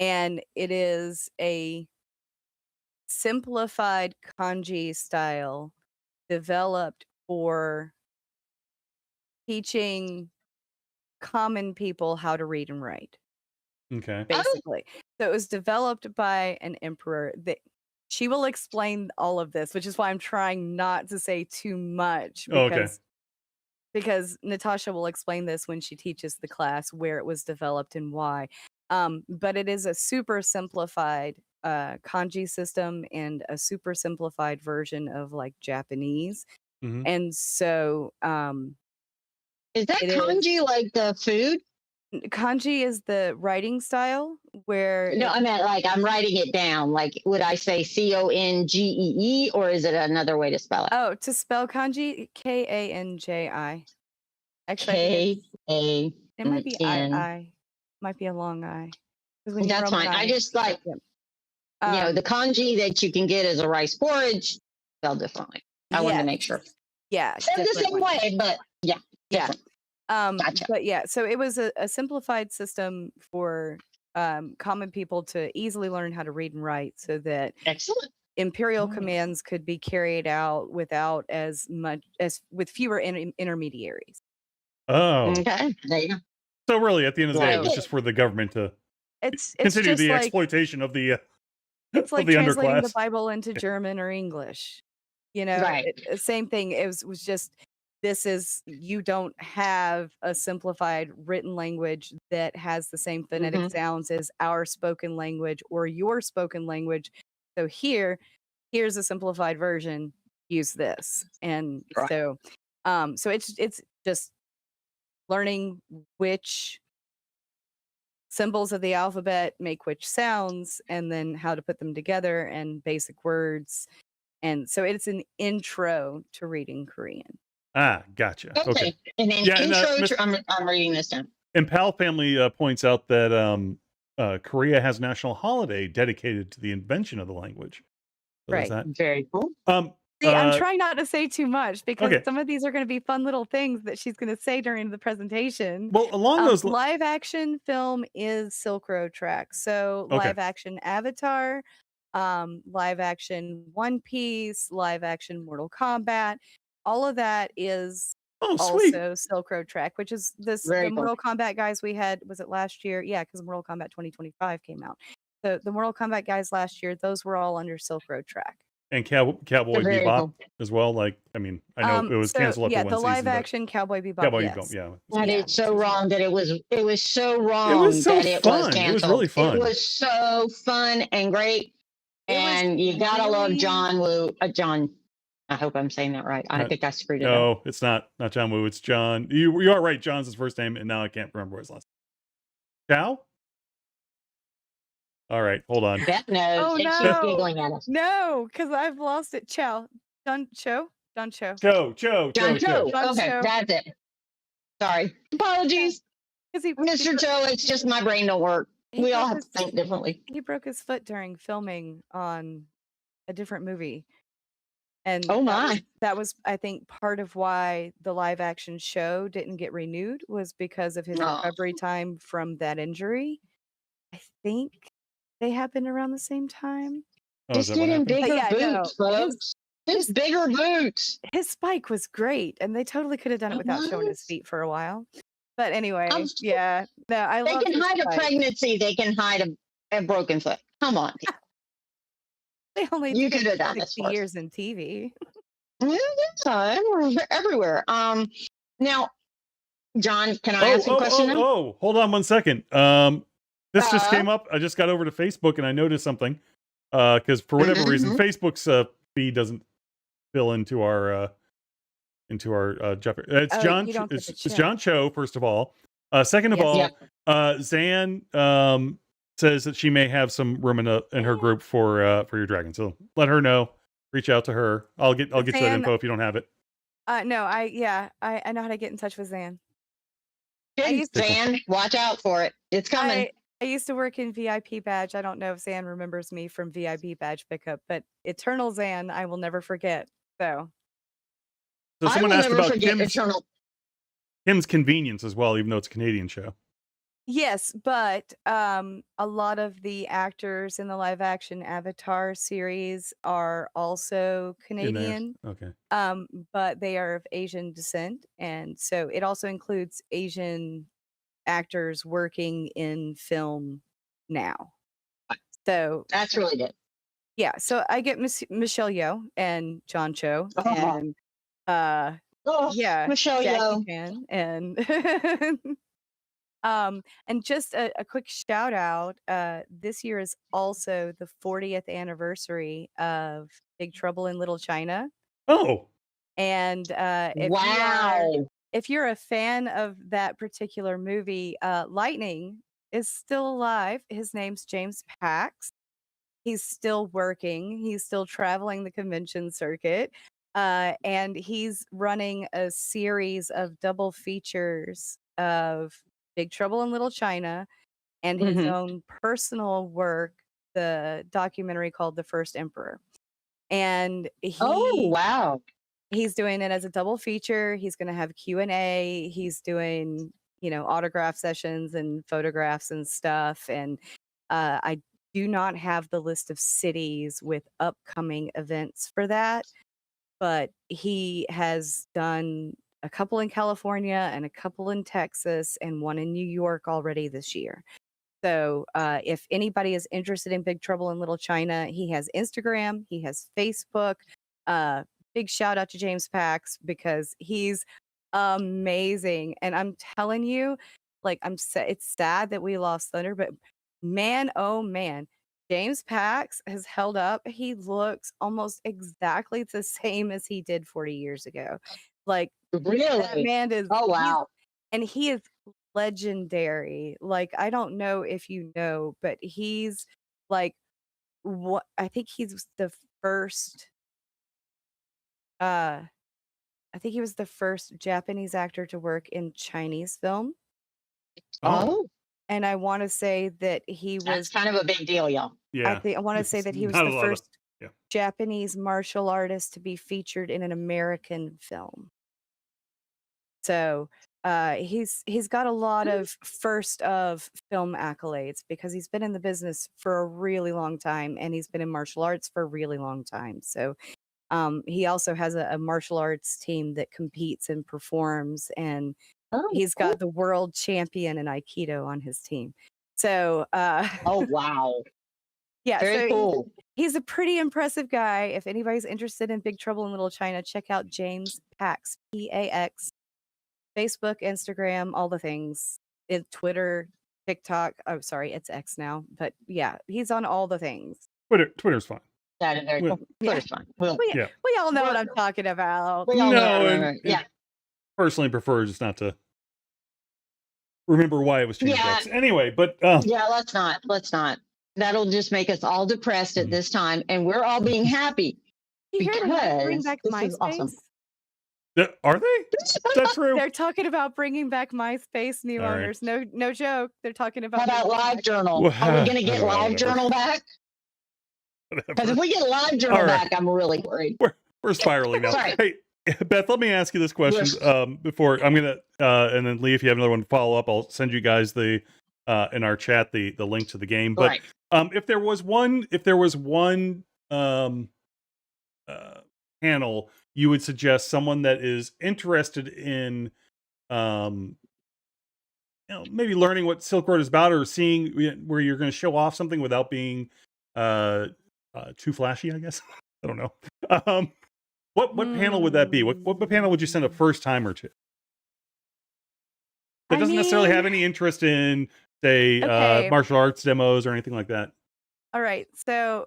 And it is a simplified kanji style developed for teaching common people how to read and write.
Okay.
Basically. So it was developed by an emperor. That she will explain all of this, which is why I'm trying not to say too much because Natasha will explain this when she teaches the class where it was developed and why. But it is a super simplified kanji system and a super simplified version of like Japanese.
Mhm.
And so
Is that
it
kanji like the food?
kanji is the writing style where
No, I meant like I'm writing it down. Like, would I say Kongee, or is it another way to spell it?
to spell kanji, Kanji. Actually, I think
K-A.
it might be
N.
I. Might be a long I. 'Cause when you
That's fine. I
Romanize-
just like,
Yep.
the kanji that you can get as a rice porridge, spelled differently. I wanted to make sure.
Yeah.
Said the
different
same
one.
way, but yeah.
Yeah.
Different. Gotcha.
But yeah, so it was a simplified system for common people to easily learn how to read and write so that
Excellent.
imperial
Nice.
commands could be carried out without as much as with fewer intermediaries.
Oh.
Okay. There you go.
So really, at the end of the day, it was
Right.
just for the government to
It's
continue
just
the
like
exploitation of the
it's like
of the
translating the
underclass.
Bible into German or English. You know,
Right.
Same thing. It was just you don't have a simplified written language that has the same phonetic
Mhm.
sounds as our spoken language or your spoken language. So here's a simplified version. Use this, and
Right.
so it's just learning which symbols of the alphabet make which sounds and then how to put them together and basic words. And so it's an intro to reading Korean.
Ah, gotcha. Okay.
And then
Yeah, and,
intro
Miss-
to, I'm reading this down.
And Pal Family points out that Korea has a national holiday dedicated to the invention of the language. So there's
Right.
that.
Very cool.
See, I'm trying not to say too much because
Okay.
some of these are going to be fun little things that she's going to say during the presentation.
Well, along those
live action film is Silk Road track. So
Okay.
live action Avatar, live action One Piece, live action Mortal Kombat, all of that is
sweet.
also Silk Road track, which is the
Very cool.
Mortal Kombat guys we had, was it last year? Yeah, because Mortal Kombat 2025 came out. So the Mortal Kombat guys last year, those were all under Silk Road track.
And Cowboy
Very
Bebop
cool.
as well. Like, I mean, I know it was canceled after
yeah,
one
the
season.
live
but
action Cowboy Bebop.
Cowboy
yes.
Bebop, yeah.
That
Yeah.
is so wrong that it was so wrong
It was so
that it was
fun.
canceled.
It was really fun.
It was so fun and great.
It was
And you gotta love
really-
John Woo. John, I hope I'm saying that right. I think I screwed it up.
No, it's not John Woo. It's John. You are right. John's his first name, and now I can't remember his last name. Chow? All right, hold on.
Beth knows.
Oh,
and she's
no.
giggling at us.
No, because I've lost it. Chow. John Cho?
John Cho.
John
Okay,
Cho.
that's it. Sorry. Apologies,
'Cause he
Mr. Cho. It's just my brain don't work.
He
We all
broke
have to
his-
think differently.
he broke his foot during filming on a different movie. And
Oh my.
that was, I think, part of why the live action show didn't get renewed was because of his
Oh.
recovery time from that injury. I think they happened around the same time.
Oh, is
Just
that what
get him
happened?
bigger
Yeah, no,
boots, folks. Just bigger boots.
His spike was great, and they totally could have done it
It
without showing his
was.
feet for a while. But anyway,
I'm-
yeah, no, I
They
love
can
his
hide a
spike.
pregnancy. They can hide a broken foot. Come on. people.
They only
You
did
could
it
have
for
done this
60
for us.
years in TV.
Yeah, everywhere. Now, John, can I ask you a question? now?
Hold on 1 second. This just came up. I just got over to Facebook and I noticed something. Because for whatever reason, Facebook's feed doesn't fill into our Jeff. It's
Oh,
John.
you don't get
It's
to
John Cho. First of all. Second of
Yes.
all, Zan says that she may have some room in her group for your dragon. So let her know. Reach out to her. I'll get you that
Zan-
info if you don't have it.
No, I know how to get in touch with Zan. I
Good,
used to-
Zan, watch out for it. It's coming.
I used to work in VIP badge. I don't know if Zan remembers me from VIP badge pickup, but Eternal Zan, I will never forget. So
So
I
someone
will
asked
never
about
forget Eternal.
Kim's Convenience as well, even though it's a Canadian show.
yes, but a lot of the actors in the live action Avatar series are also
In there.
Canadian.
Okay.
But they are of Asian descent, and so it also includes Asian actors working in film now. So
That's really good.
yeah, so I get Michelle Yeoh and John Cho
Uh-huh.
and
Oh,
yeah,
Michelle
Jackie
Yeoh.
Chan and just a quick shout out. This year is also the 40th anniversary of Big Trouble in Little China.
Oh,
And
Wow.
if you're a fan of that particular movie, Lightning is still alive. His name's James Pax. He's still working. He's still traveling the convention circuit. And he's running a series of double features of Big Trouble in Little China and his
Mhm.
own personal work, the documentary called The First Emperor. And
Oh, wow.
he's doing it as a double feature. He's going to have Q&A. He's doing, autograph sessions and photographs and stuff. And I do not have the list of cities with upcoming events for that, but he has done a couple in California and a couple in Texas and one in New York already this year. So if anybody is interested in Big Trouble in Little China, he has Instagram, he has Facebook. Big shout out to James Pax because he's amazing. And I'm telling you, it's sad that we lost Thunder, but man, oh man, James Pax has held up. He looks almost exactly the same as he did 40 years ago. Like that
Really?
man is.
Oh, wow.
And he is legendary. Like I don't know if you know, but he's like what I think he's the first. I think he was the first Japanese actor to work in Chinese film.
Oh,
And I want to say that he
That's
was,
kind of a big deal, y'all.
Yeah.
I want to say
It's
that he was
not a
the
lot of-
first
yeah.
Japanese martial artist to be featured in an American film. So he's got a lot of first of film accolades because he's been in the business for a really long time, and he's been in martial arts for a really long time. So he also has a martial arts team that competes and performs, and he's got the world champion in Aikido on his team. So
Oh, wow.
yeah,
Very
so
cool.
he's a pretty impressive guy. If anybody's interested in Big Trouble in Little China, check out James Pax, Pax. Facebook, Instagram, all the things. Twitter, TikTok. Oh, sorry, it's X now. But yeah, he's on all the things.
Twitter's fine.
That is very cool. Twitter's fine.
Yeah.
We all know what I'm talking about.
We all know.
and
Yeah.
personally prefer just not to remember why it was changed.
Yeah.
X. Anyway, but
Yeah, let's not. That'll just make us all depressed at this time, and we're all being happy
You heard about bring
because
back
this
MySpace?
is awesome.
are they? Is that true?
They're talking about bringing back MySpace new
All right.
owners. No joke. They're talking
How
about
about
bringing it back.
LiveJournal?
Well,
Are we going to get
whatever.
LiveJournal back? Because if we get LiveJournal
All right.
back, I'm really worried.
We're spiraling now.
Sorry.
Hey, Beth, let me ask you this question before I'm gonna and then Lee, if you have another one to follow up, I'll send you guys the in our chat the link to the game. But
Right.
if there was one panel you would suggest someone that is interested in maybe learning what Silk Road is about, or seeing where you're going to show off something without being too flashy, I guess. I don't know. What panel would that be? What panel would you send a first timer to? That doesn't necessarily have any interest in, say, martial arts demos or anything like that.
All right. So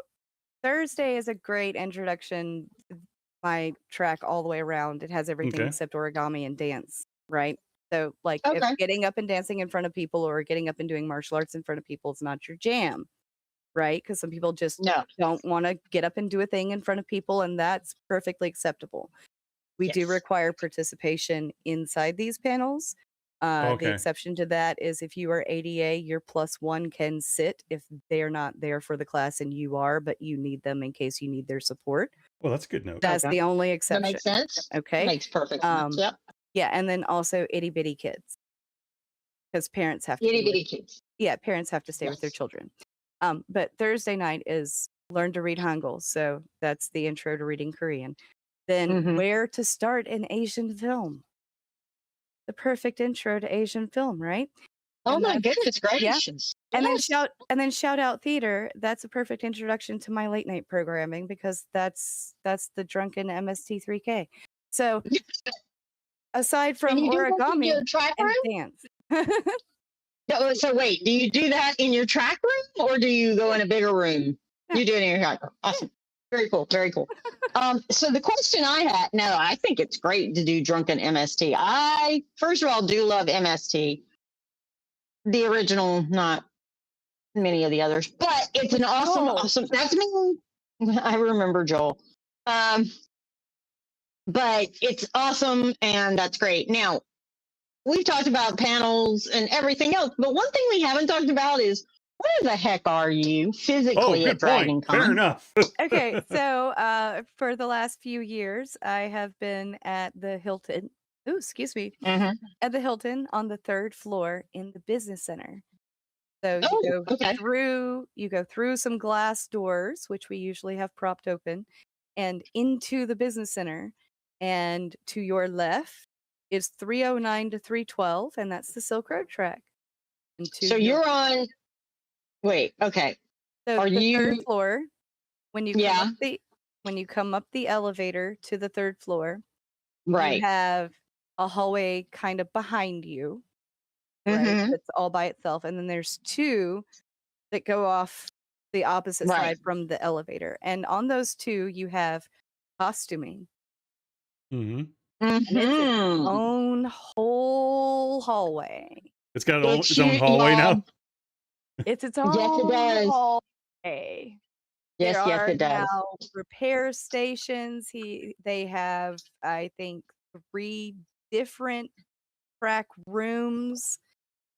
Thursday is a great introduction to my track all the way around. It has everything except origami and dance, right? So, like, if getting up and dancing in front of people or getting up and doing martial arts in front of people is not your jam, right? Because some people just don't want to get up and do a thing in front of people, and that's perfectly acceptable. We do require participation inside these panels. The exception to that is if you are ADA, your +1 can sit if they're not there for the class and you are, but you need them in case you need their support.
Well, that's a good note.
That's the only exception.
That makes sense.
Okay.
Makes perfect sense. Yep.
Yeah, and then also itty bitty kids, because parents have to.
Itty bitty kids.
Yeah, parents have to stay with their children. But Thursday night is learn to read Hangul, so that's the intro to reading Korean. Then where to start an Asian film? The perfect intro to Asian film, right?
Oh my goodness gracious!
Yeah. And then shout out theater. That's a perfect introduction to my late night programming, because that's the drunken MST3K. So aside from origami and dance.
So wait, do you do that in your track room, or do you go in a bigger room? You do it in your track room. Awesome. Very cool. Very cool. So the question I had, I think it's great to do drunken MST. I, first of all, do love MST. The original, not many of the others, but it's an awesome, that's me. I remember Joel. But it's awesome, and that's great. Now, we've talked about panels and everything else, but one thing we haven't talked about is, where the heck are you physically at Dragon Con?
Fair enough.
Okay, so for the last few years, I have been at the Hilton. Ooh, excuse me. At the Hilton on the 3rd floor in the business center. So you go through some glass doors, which we usually have propped open, and into the business center. And to your left is 309 to 312, and that's the Silk Road track. And
so you're on. Wait, okay.
So are you 3rd floor? When you come up the elevator to the 3rd floor,
right?
You have a hallway kind of behind you, right? It's all by itself, and then there's 2 that go off the opposite side from the elevator, and on those 2 you have costuming. And it's its own whole hallway.
It's got its own hallway now.
It's its own hallway.
Yes, it does.
Now repair stations. They have, I think, 3 different track rooms.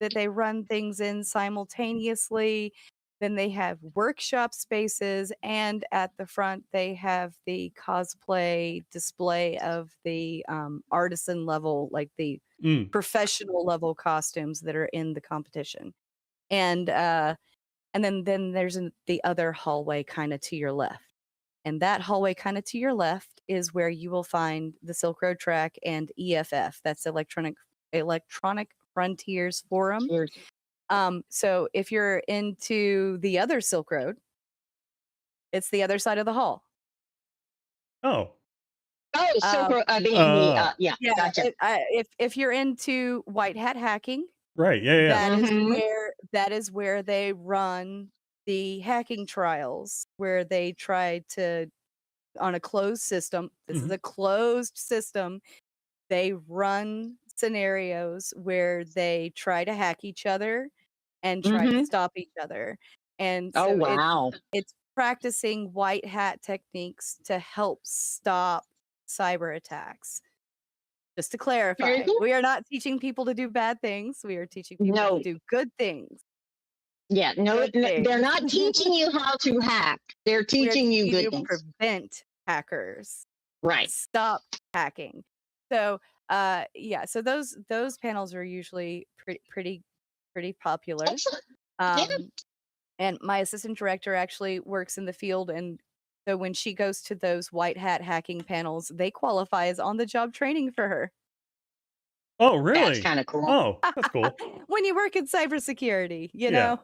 that they run things in simultaneously. Then they have workshop spaces, and at the front they have the cosplay display of the artisan level, like the professional level costumes that are in the competition. And then there's the other hallway kind of to your left. And that hallway kind of to your left is where you will find the Silk Road track and EFF. That's Electronic Frontiers Forum.
Cheers.
So if you're into the other Silk Road, it's the other side of the hall.
Oh.
Oh, Silk Road. Yeah, gotcha.
If you're into white hat hacking,
right, yeah.
That is where they run the hacking trials, where they try to, on a closed system. This is a closed system. They run scenarios where they try to hack each other and try to stop each other. And so it's practicing white hat techniques to help stop cyber attacks. Just to clarify, we are not teaching people to do bad things. We are teaching people to do good things.
Yeah, they're not teaching you how to hack. They're teaching you good things.
Prevent hackers.
Right.
Stop hacking. So so those panels are usually pretty popular. And my assistant director actually works in the field, and so when she goes to those white hat hacking panels, they qualify as on the job training for her.
Oh, really?
That's kind of cool.
Oh, that's cool.
When you work in cybersecurity, you know.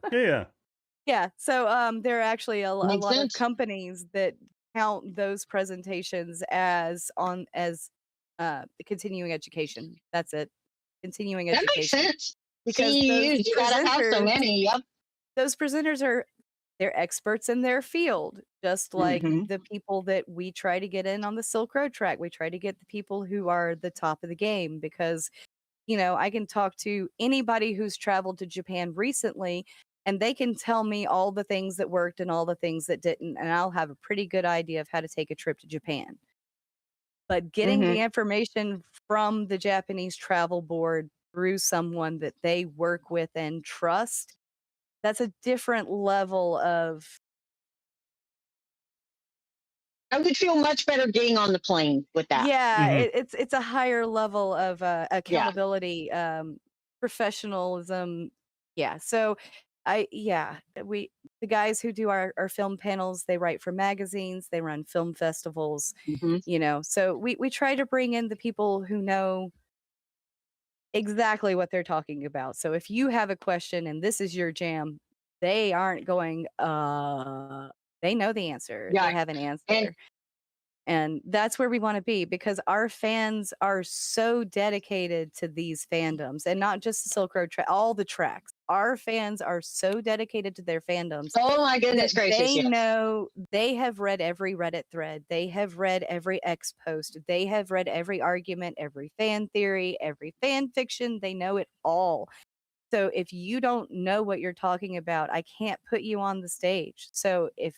Yeah.
So there are actually a lot
sense.
of companies that count those presentations as continuing education. That's it. Continuing education.
That makes sense.
Because
you gotta have so many. Yep.
Those presenters they're experts in their field, just like the people that we try to get in on the Silk Road track. We try to get the people who are the top of the game, because, you know, I can talk to anybody who's traveled to Japan recently, and they can tell me all the things that worked and all the things that didn't, and I'll have a pretty good idea of how to take a trip to Japan. But getting the information from the Japanese travel board through someone that they work with and trust, that's a different level of...
I would feel much better getting on the plane with that.
Yeah, it's a higher level of accountability, professionalism. Yeah, so the guys who do our film panels, they write for magazines, they run film festivals, you know. So we try to bring in the people who know exactly what they're talking about. So if you have a question and this is your jam, they aren't going, they know the answer.
Yeah.
They have an answer. And that's where we want to be, because our fans are so dedicated to these fandoms, and not just the Silk Road track, all the tracks. Our fans are so dedicated to their fandoms.
Oh my goodness gracious.
They know, they have read every Reddit thread. They have read every X post. They have read every argument, every fan theory, every fan fiction. They know it all. So if you don't know what you're talking about, I can't put you on the stage. So if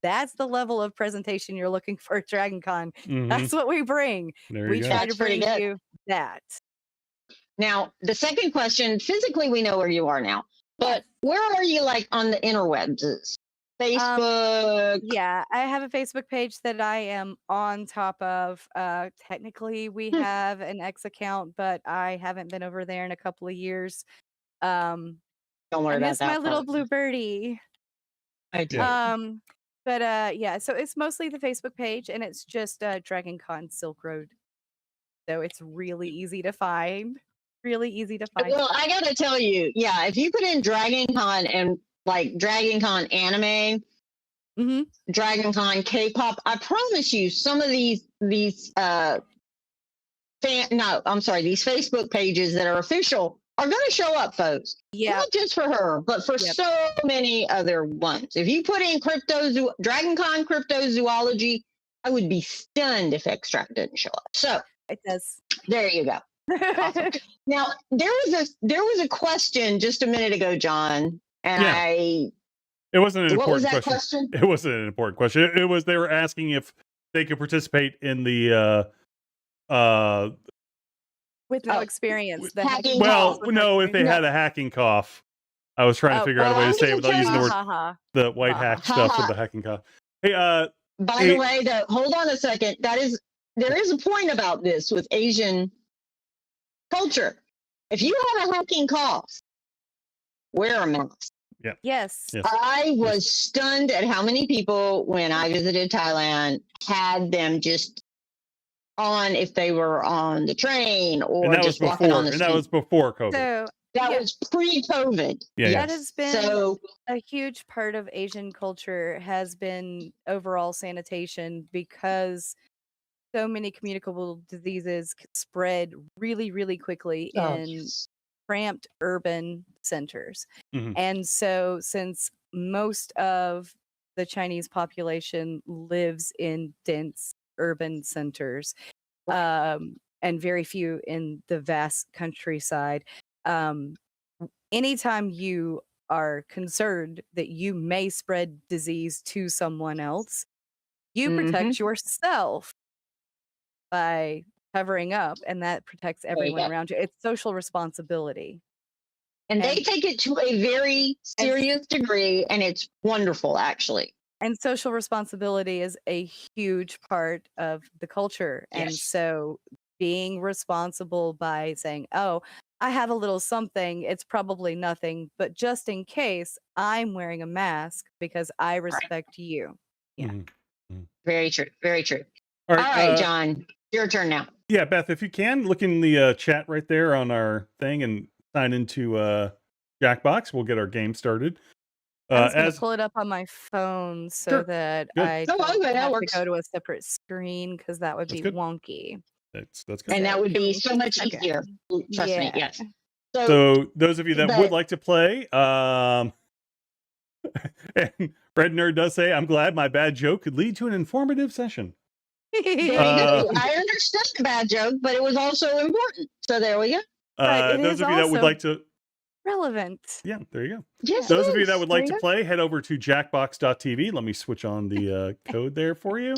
that's the level of presentation you're looking for at Dragon Con, that's what we bring. We try to bring you that.
Now, the second question, physically we know where you are now, but where are you, like, on the interwebs? Facebook?
Yeah, I have a Facebook page that I am on top of. Technically, we have an X account, but I haven't been over there in a couple of years.
Don't worry
I
about
miss
that.
my little blue birdie.
I do.
But so it's mostly the Facebook page, and it's just Dragon Con Silk Road. So it's really easy to find. Really easy to find.
Well, I gotta tell you, yeah, if you put in Dragon Con and like Dragon Con anime, Dragon Con K-pop, I promise you, some of these Facebook pages that are official are going to show up, folks.
Yeah.
Not just for her, but for so many other ones. If you put in Dragon Con cryptozoology, I would be stunned if Extract didn't show up. So
it does.
There you go. Awesome. Now, there was a question just a minute ago, John, and
it wasn't an
what was
important
that question.
It wasn't an important question. It was, they were asking if they could participate in the
With no
Oh,
experience. The
hacking
hacking
cough.
calls would
no,
not
if they
be-
had a hacking cough. I was trying to
Oh,
figure out a way
well,
to say it
I'm
without
gonna
using the
tell
word,
ha ha
the white
ha
hack
ha.
stuff with
Ha
the
ha.
hacking cough. Hey,
By
hey,
the way, hold on a second. There is a point about this with Asian culture. If you have a hacking cough, wear a mask.
Yes.
yes.
I was stunned at how many people, when I visited Thailand, had them just on if they were on the train or
And that was
just walking on
before,
the
and
street.
that was before COVID.
So
That
yeah,
was pre-COVID.
Yeah,
that has been
So
a huge part of Asian culture has been overall sanitation because so many communicable diseases spread really, really quickly in
yes.
cramped urban centers.
Mhm.
And so, since most of the Chinese population lives in dense urban centers, and very few in the vast countryside, um, anytime you are concerned that you may spread disease to someone else, you protect yourself by covering up, and that protects
There you
everyone
go.
around you. It's social responsibility.
And they
And-
take it to a very serious degree, and it's wonderful, actually.
And social responsibility is a huge part of the culture. And
Yes.
so being responsible by saying, oh, I have a little something, it's probably nothing, but just in case, I'm wearing a mask because I respect you. Yeah.
Mhm.
Very true. Very true.
All
All
right,
right, John, your turn now.
yeah, Beth, if you can look in the chat right there on our thing and sign into Jackbox, we'll get our game started.
I'm just going
As
to pull it up on my phone so
Sure.
that
Good.
I
Oh,
don't
okay, that
have to
works.
go to a separate screen because that would
That's
be
good.
wonky.
that's good.
And that would be
So
so much
okay.
easier. Trust me.
Yeah.
Yes.
So those of you that would
but-
like to play, and Red Nerd does say, "I'm glad my bad joke could lead to an informative session."
There you go. I understood the bad joke, but it was also important. So there we go.
But it
Those
is
of you that would
also
like to,
relevant.
yeah, there you go.
Yes,
Those
it
of you
is.
that would
There
like
you
to
go.
play, head over to jackbox.tv. Let me switch on the code there for you.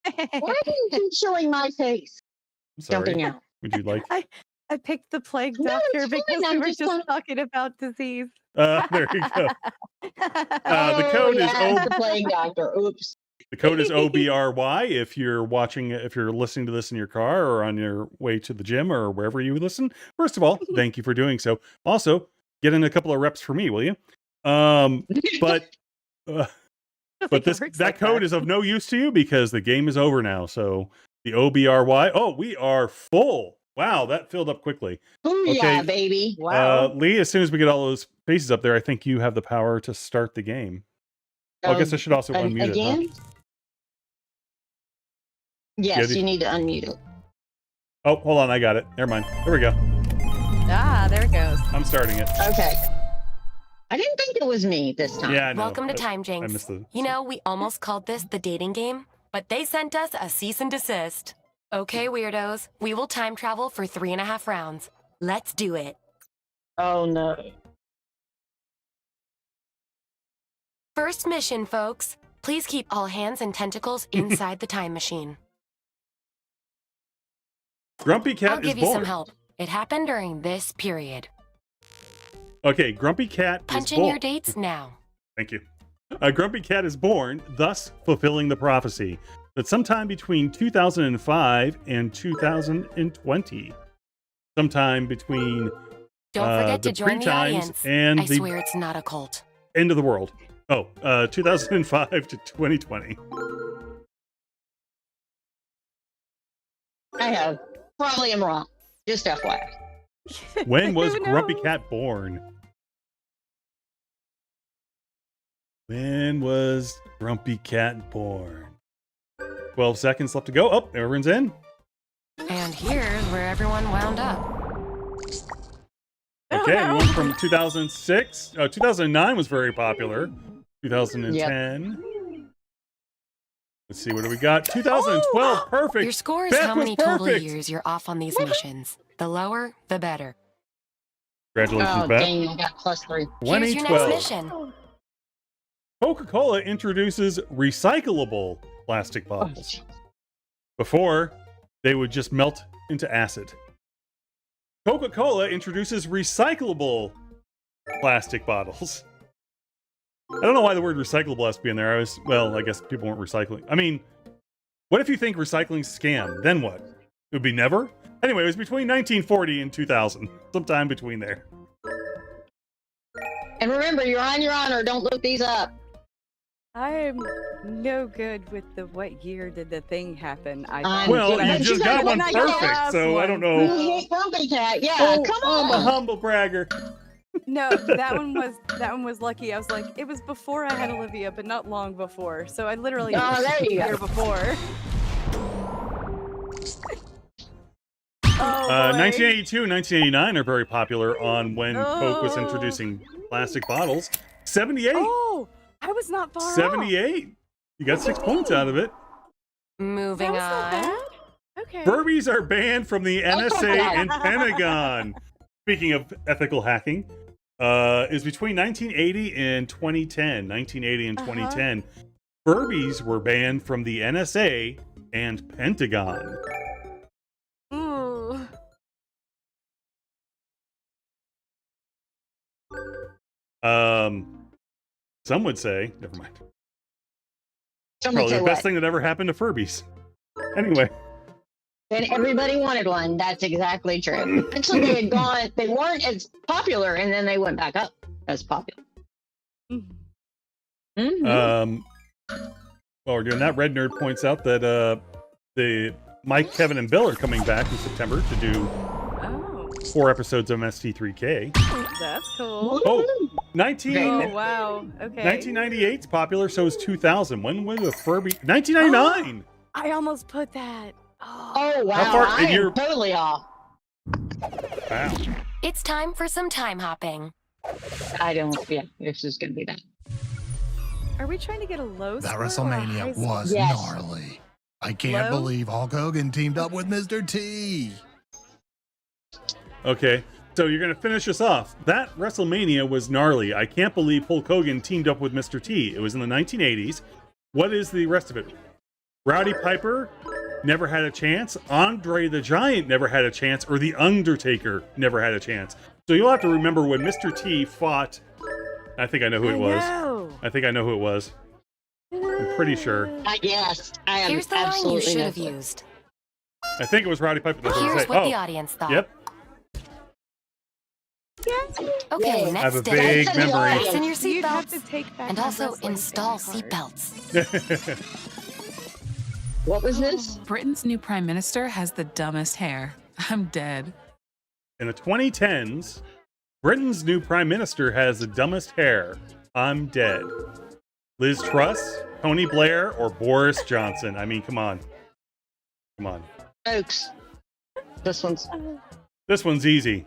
Why do you keep showing my face?
I'm sorry.
Jumping out.
Would you like?
I picked the plague
No,
doctor
it's fine.
because we
I'm
were
just
just
trying-
talking about disease.
There you go. The
Oh,
code is
yes, the plague doctor. Oops.
The code is OBRY if you're listening to this in your car or on your way to the gym or wherever you listen. First of all, thank you for doing so. Also, get in a couple of reps for me, will you? But that code is of no use to you because the game is over now. So the OBRY. Oh, we are full. Wow, that filled up quickly.
Booyah,
Okay.
baby.
Wow.
Lee, as soon as we get all those faces up there, I think you have the power to start the game. Well, I guess I should also unmute
again?
it. Huh?
Yes,
Yeah,
you need to unmute it.
Oh, hold on. I got it. Never mind. There we go.
There it goes.
I'm starting it.
Okay. I didn't think it was me this time.
Yeah, I know.
Welcome to Time
I
Jinx.
missed the...
You know, we almost called this the dating game, but they sent us a cease and desist. Okay, weirdos, we will time travel for 3.5 rounds. Let's do it.
Oh, no.
First mission, folks. Please keep all hands and tentacles inside the time machine.
Grumpy Cat
I'll
is
give you
born.
some help. It happened during this period.
Okay, Grumpy Cat
Punch
is
in
born.
your dates now.
Thank you. Grumpy Cat is born, thus fulfilling the prophecy that sometime between 2005 and 2020, sometime between
Don't forget
the
to join the
pre-times
audience.
and
I
the
swear it's not a cult.
end of the world. 2005 to 2020.
I have. Probably am wrong. Just FYI.
When was
Who
Grumpy
knows?
Cat born? When was Grumpy Cat born? 12 seconds left to go. Oh, everyone's in.
And here's where everyone wound up.
Okay, we went from 2006. 2009 was very popular. 2010. Let's see, what do we got? 2012, perfect.
Your score is
Beth
how
was
many total
perfect.
years you're off on these missions. The lower, the better.
Congratulations,
Oh,
Beth.
dang, I got +3.
Here's your
2012.
next mission.
Coca-Cola introduces recyclable plastic
Oh,
bottles. Before, they would just melt into acid. Coca-Cola introduces recyclable plastic bottles. I don't know why the word recyclable has to be in there. I guess people weren't recycling. I mean, what if you think recycling's a scam? Then what? It would be never? Anyway, it was between 1940 and 2000. Sometime between there.
And remember, you're on your honor. Don't look these up.
I'm no good with the what year did the thing happen.
Well,
But
you
you
just
got
got one
one I got
perfect,
last
so I don't
one.
know.
Yeah,
Oh,
come
I'm a
on.
humble bragger.
No, that one was lucky. I was like, it was before I had Olivia, but not long before. So I literally
Oh, there you go.
year before. Oh, boy.
1982 and 1989 are very popular on when Coke was
Oh.
introducing plastic bottles. 78.
Oh, I was not far off.
78. You got 6 points out of it.
Moving
That was not
on.
bad. Okay.
Furbies are banned from the NSA and Pentagon. Speaking of ethical hacking, is between 1980 and 2010. 1980 and 2010. Furbies were banned from the NSA and Pentagon.
Ooh.
Some would say, never mind.
Somebody
Probably
say
the best
what?
thing that ever happened to Furbies. Anyway,
And everybody wanted one. That's exactly true. Actually, they weren't as popular, and then they went back up as popular.
Mhm.
While we're doing that, Red Nerd points out that the Mike, Kevin, and Bill are coming back in September to do
Oh,
4 episodes of MST3K.
that's cool.
Oh,
Oh, wow. Okay.
1998 is popular, so is 2000. When was the Furby? 1999!
I almost put that. Oh.
Oh, wow.
How far-
I
and
am
you're-
totally off.
Wow.
It's time for some time hopping.
I don't, yeah, this is going to be that.
Are we trying to get a low
That
score or a high
WrestleMania
score?
was
Yes.
gnarly. I can't
Low?
believe Hulk Hogan teamed up with Mr. T.
Okay, so you're going to finish us off. That WrestleMania was gnarly. I can't believe Hulk Hogan teamed up with Mr. T. It was in the 1980s. What is the rest of it? Rowdy Piper never had a chance. Andre the Giant never had a chance. Or The Undertaker never had a chance. So you'll have to remember when Mr. T fought. I think I know who it was. I think I know who it was. I'm pretty sure.
Yes, I am
Here's the line you
absolutely
should
no
have
clue.
used.
I think it was Rowdy Piper. That's what I
Here's
say.
what
Oh,
the audience thought.
yep.
Okay,
Yay.
I have
next
a
day.
vague
That's the
memory.
audience.
Fasten your
You'd have to
seatbelts.
take back
And
my
also
wrestling
install
thing hard.
seatbelts.
What was this?
Britain's new prime minister has the dumbest hair. I'm dead.
In the 2010s, Britain's new prime minister has the dumbest hair. I'm dead. Liz Truss, Tony Blair, or Boris Johnson? I mean, come on. Come on.
Folks. This one's,
This one's easy.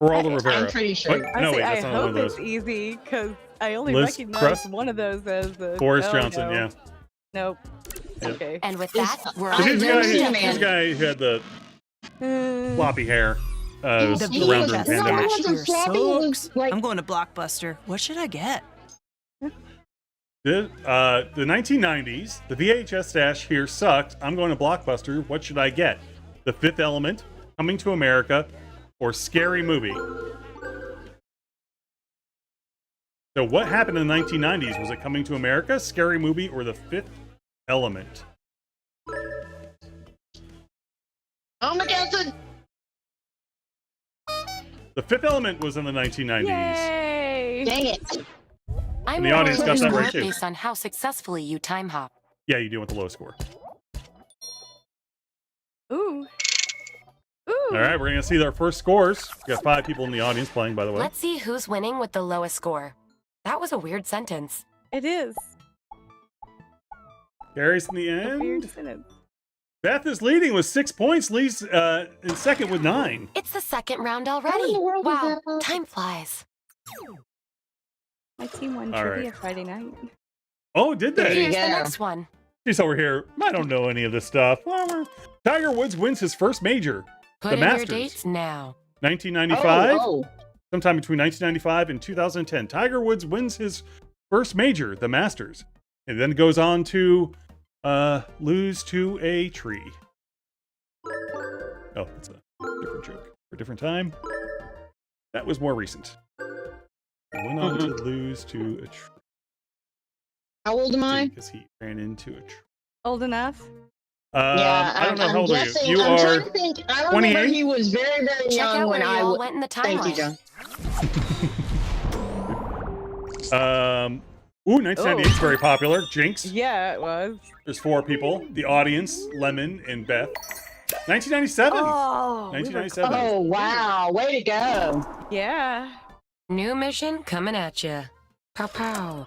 Geraldo Rivera.
I'm pretty sure.
What?
I
No,
say,
wait,
I
that's not one
hope
of those.
it's easy because I only
Liz
recognize
Truss?
one of those as the
Boris
oh,
Johnson,
no.
yeah.
Nope.
Yeah.
Okay.
And with that, we're
So
on
here's the
to
guy,
the
Who's
who,
the
next
this
man?
guy who had the floppy hair. Was
The
He
around
was
during
a
the pandemic.
stash here sucks. Like,
I'm going to Blockbuster. What should I get?
The 1990s, the VHS stash here sucked. I'm going to Blockbuster. What should I get? The Fifth Element, Coming to America, or Scary Movie? So what happened in the 1990s? Was it Coming to America, Scary Movie, or The Fifth Element?
oh my God.
The Fifth Element was in the 1990s.
Yay!
Dang it.
I'm
And the
rolling
audience
your
got that
score
right, too.
based on how successfully you time hop.
Yeah, you do with the low score.
Ooh. Ooh.
All right, we're going to see our first scores. We got 5 people in the audience playing, by the way.
Let's see who's winning with the lowest score. That was a weird sentence.
It is.
Gary's in the
A weird
end.
sentence.
Beth is leading with 6 points. Lee's in second with 9.
It's the second round
How in
already.
the world is
Wow,
that possible?
time flies.
My team won
All
trivia
right.
Friday night.
Oh, did
There
they?
you
Here's the
go.
next one.
She's over here. I don't know any of this stuff. Tiger Woods wins his first major.
Put
The
in
Masters.
your dates now.
1995.
Oh,
Sometime between 1995 and 2010. Tiger Woods wins his first major, the Masters. And then goes on to lose to a tree. Oh, that's a Different joke for a different time. That was more recent. He went on to lose to a tree.
How old am I?
Because he ran into a tree.
Old enough?
Yeah,
I don't know
I'm
how old are
guessing.
you? You
I'm
are
trying to think. I remember
28?
he was very, very
Check
young
out
when
where
I
you all went in the
Thank you,
timeline.
John.
1998 is very popular. Jinx.
Yeah, it was.
There's 4 people. The audience, Lemon and Beth. 1997.
Oh,
1997.
Oh, wow. Way to go.
Yeah.
New mission coming at ya. Pow pow.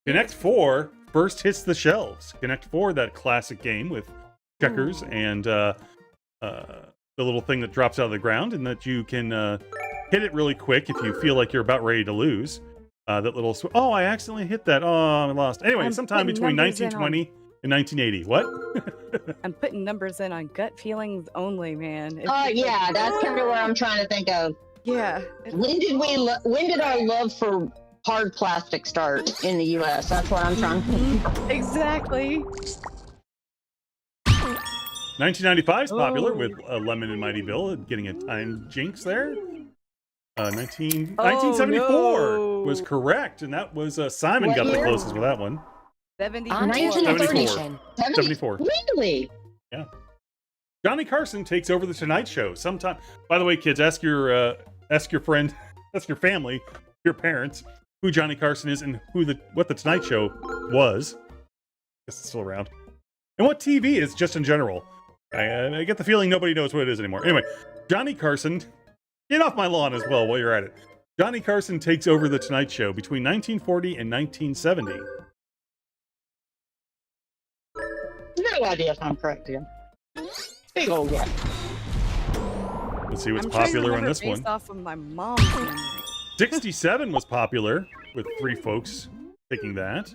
Connect 4 first hits the shelves. Connect 4, that classic game with checkers and the little thing that drops out of the ground, and that you can hit it really quick if you feel like you're about ready to lose. That little oh, I accidentally hit that. Oh, I lost. Anyway,
I'm
sometime
putting
between
numbers in
1920 and 1980. What?
I'm putting numbers in on gut feelings only, man. It's
Oh,
just
yeah.
like,
That's kind of where I'm trying to think of.
yeah.
When did our love for hard plastic start in the U.S.? That's what I'm trying to think.
Exactly.
1995 is popular
Oh.
with Lemon and Mighty Bill getting a time jinx there. 1974 was
no.
correct, and that was Simon
What
got the
year?
closest with that one.
74.
On to the
74.
next mission.
74.
Really?
Johnny Carson takes over the Tonight Show sometime. By the way, kids, ask your friend, ask your family, your parents, who Johnny Carson is and what the Tonight Show was. I guess it's still around. And what TV is, just in general. I get the feeling nobody knows what it is anymore. Anyway, Johnny Carson, get off my lawn as well while you're at it. Johnny Carson takes over the Tonight Show between 1940 and 1970.
No idea if I'm correct here. Big old guy.
Let's see what's
I'm trying to
popular on
remember
this
based
one.
off of my mom's memory.
67 was popular, with 3 folks picking that.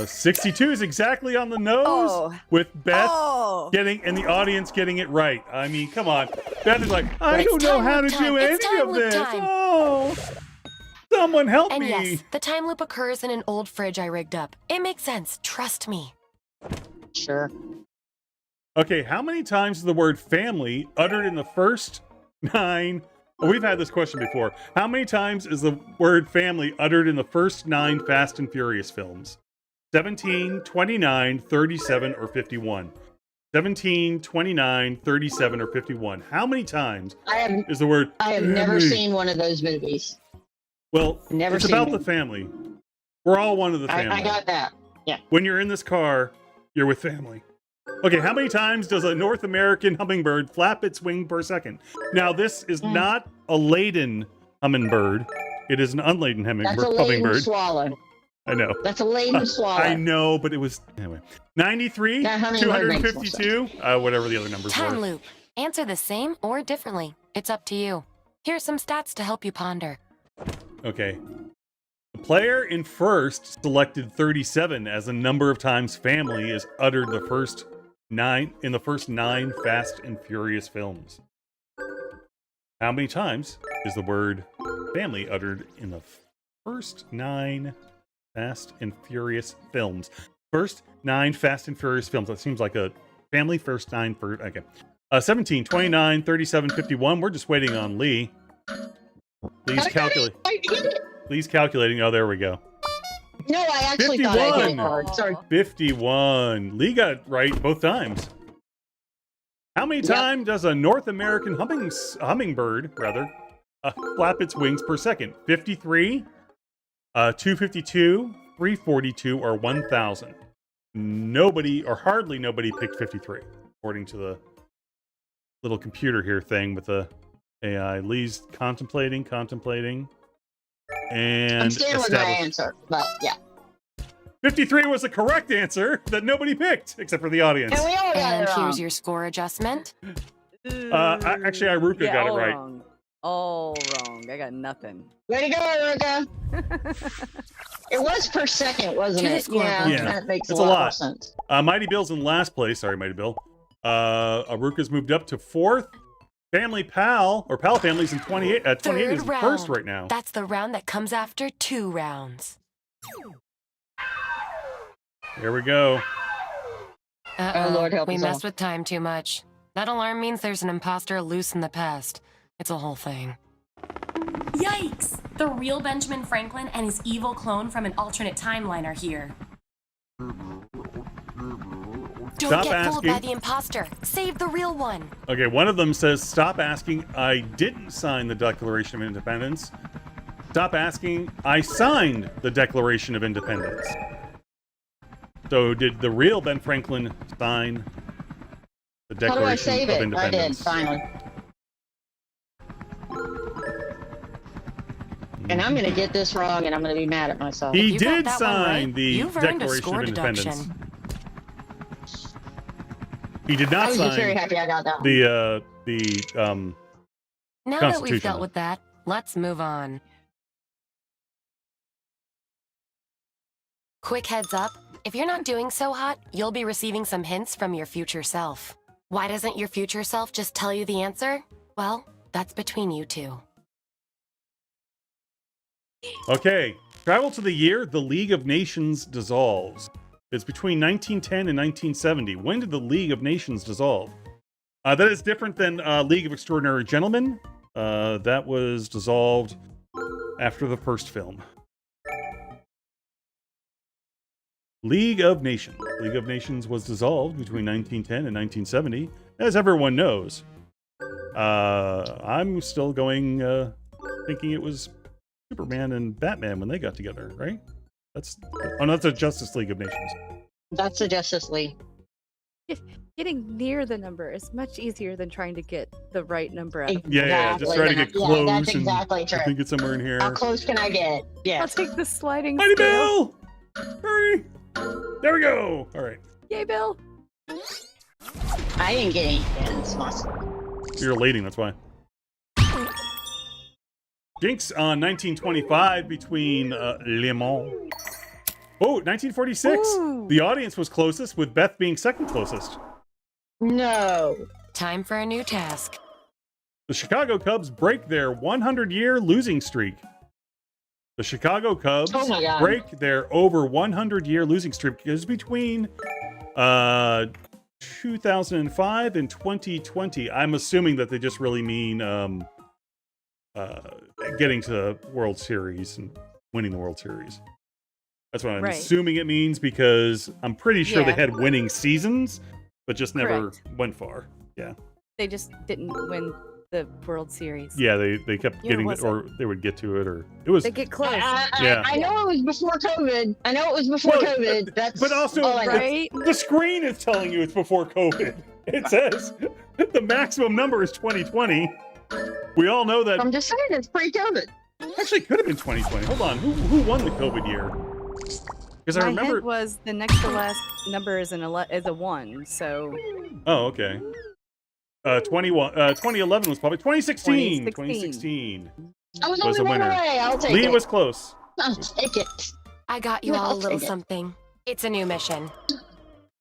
62 is exactly on the nose,
Oh.
with Beth
Oh.
getting and the audience getting it right. I mean, come on. Beth is like, I
It's
don't know
time
how to
loop
do
time. It's
any
time
of
loop
this.
time.
Oh, someone help
And
me.
yes, the time loop occurs in an old fridge I rigged up. It makes sense. Trust me.
Sure.
Okay, how many times is the word family uttered in the first 9? Oh, we've had this question before. How many times is the word family uttered in the first 9 Fast and Furious films? 17, 29, 37, or 51? 17, 29, 37, or 51. How many times is the word
I have never
family?
seen one of those movies.
Well,
Never
it's
seen
about
them.
the family. We're all one of the family.
I got that. Yeah.
When you're in this car, you're with family. Okay, how many times does a North American hummingbird flap its wing per second? Now, this is not a laden hummingbird. It is an unladen
That's a laden
hummingbird.
swallow.
I know.
That's a laden swallow.
I know, but it was anyway. 93,
That hummingbird makes more
252, whatever the other numbers
Time
were.
loop. Answer the same or differently. It's up to you. Here's some stats to help you ponder.
Okay. The player in first selected 37 as the number of times family is uttered in the first 9 Fast and Furious films. How many times is the word family uttered in the first 9 Fast and Furious films? First 9 Fast and Furious films. That seems like a family first 9 for okay. 17, 29, 37, 51. We're just waiting on Lee. Lee's calculating. Lee's calculating. Oh, there we go.
No, I actually thought I hit
51.
it hard. Sorry.
51. Lee got it right both times. How many times does a North American hummingbird flap its wings per second? 53, 252, 342, or 1,000? Nobody, or hardly nobody, picked 53, according to the little computer here thing with the AI. Lee's contemplating, and
I'm staying with my answer, but yeah.
53 was the correct answer that nobody picked, except for the audience.
And we all got
And
it wrong.
here's your score adjustment.
Actually, Iruka got it
all
right.
Wrong. All wrong. I got nothing.
Way to go, Erica. It was per second, wasn't
To the
it?
scoreboard.
Yeah,
That makes
it's
a
a
lot
lot.
more sense.
Mighty Bill's in last place. Sorry, Mighty Bill. Aruka's moved up to 4th. Family Pal, or Pal Family's in 28. 28
Third
is
round.
first right now.
That's the round that comes after 2 rounds.
Here we go.
Uh-oh.
Oh, Lord help
we
us
messed
all.
with time too much. That alarm means there's an imposter loose in the past. It's a whole thing.
Yikes! The real Benjamin Franklin and his evil clone from an alternate timeline are here.
Don't
Stop
get fooled
asking.
by the imposter. Save the real one.
Okay, one of them says, stop asking, I didn't sign the Declaration of Independence. Stop asking, I signed the Declaration of Independence. So did the real Ben Franklin sign the
How do I
Declaration
save
of
it? I did,
Independence?
finally. And I'm going to get this wrong, and I'm going to be mad at myself.
He
You got
did
that one
sign
right,
the
you've earned a
Declaration
score
of Independence.
deduction.
He did
I
not
was just very
sign
happy I got that one.
the
Now that we've
Constitution.
dealt with that, let's move on. Quick heads up, if you're not doing so hot, you'll be receiving some hints from your future self. Why doesn't your future self just tell you the answer? Well, that's between you two.
Okay, travel to the year the League of Nations dissolves. It's between 1910 and 1970. When did the League of Nations dissolve? That is different than League of Extraordinary Gentlemen. That was dissolved after the first film. League of Nations. League of Nations was dissolved between 1910 and 1970, as everyone knows. I'm still going, thinking it was Superman and Batman when they got together, right? That's a Justice League of Nations.
That's the Justice League.
Getting near the number is much easier than trying to get the right number out of
Yeah, just
Exactly.
try to get
Yeah,
close.
that's
and
exactly
I
true.
think it's somewhere in here.
How close can I get?
I'll
Yes.
take the sliding
Mighty
scale.
Bill! Hurry! There we go! Alright.
Yay, Bill!
I didn't get anything. It's awesome.
You're elating, that's why. Jinx on 1925 between Le Mans. Oh, 1946.
Ooh.
The audience was closest, with Beth being second closest.
No.
Time for a new task.
The Chicago Cubs break their 100-year losing streak. The Chicago Cubs
Oh my God.
break their over 100-year losing streak because between 2005 and 2020. I'm assuming that they just really mean getting to the World Series and winning the World Series. That's what I'm
Right.
assuming it means, because I'm pretty sure they
Yeah.
had winning seasons, but just never
Correct.
went far. Yeah.
They just didn't win the World Series.
Yeah, they kept
Yeah,
getting
was
it, or they would get to it, or it was.
They get close.
Yeah.
I know it was before COVID. I know it was before
Well,
COVID. That's
but also,
all I know.
Right?
the screen is telling you it's before COVID. It says the maximum number is 2020. We all know that.
I'm just saying it's pre-COVID.
Actually, it could have been 2020. Hold on, who won the COVID year? Because I
My
remember.
head was the next to last number is is a 1, so
Oh, okay. 2011 was probably 2016. 2016
I was
was
only
a
one
winner.
away. I'll take
Lee
it.
was close.
I'll take it.
I got you
Yeah,
all a
I'll
little
take it.
something. It's a new mission.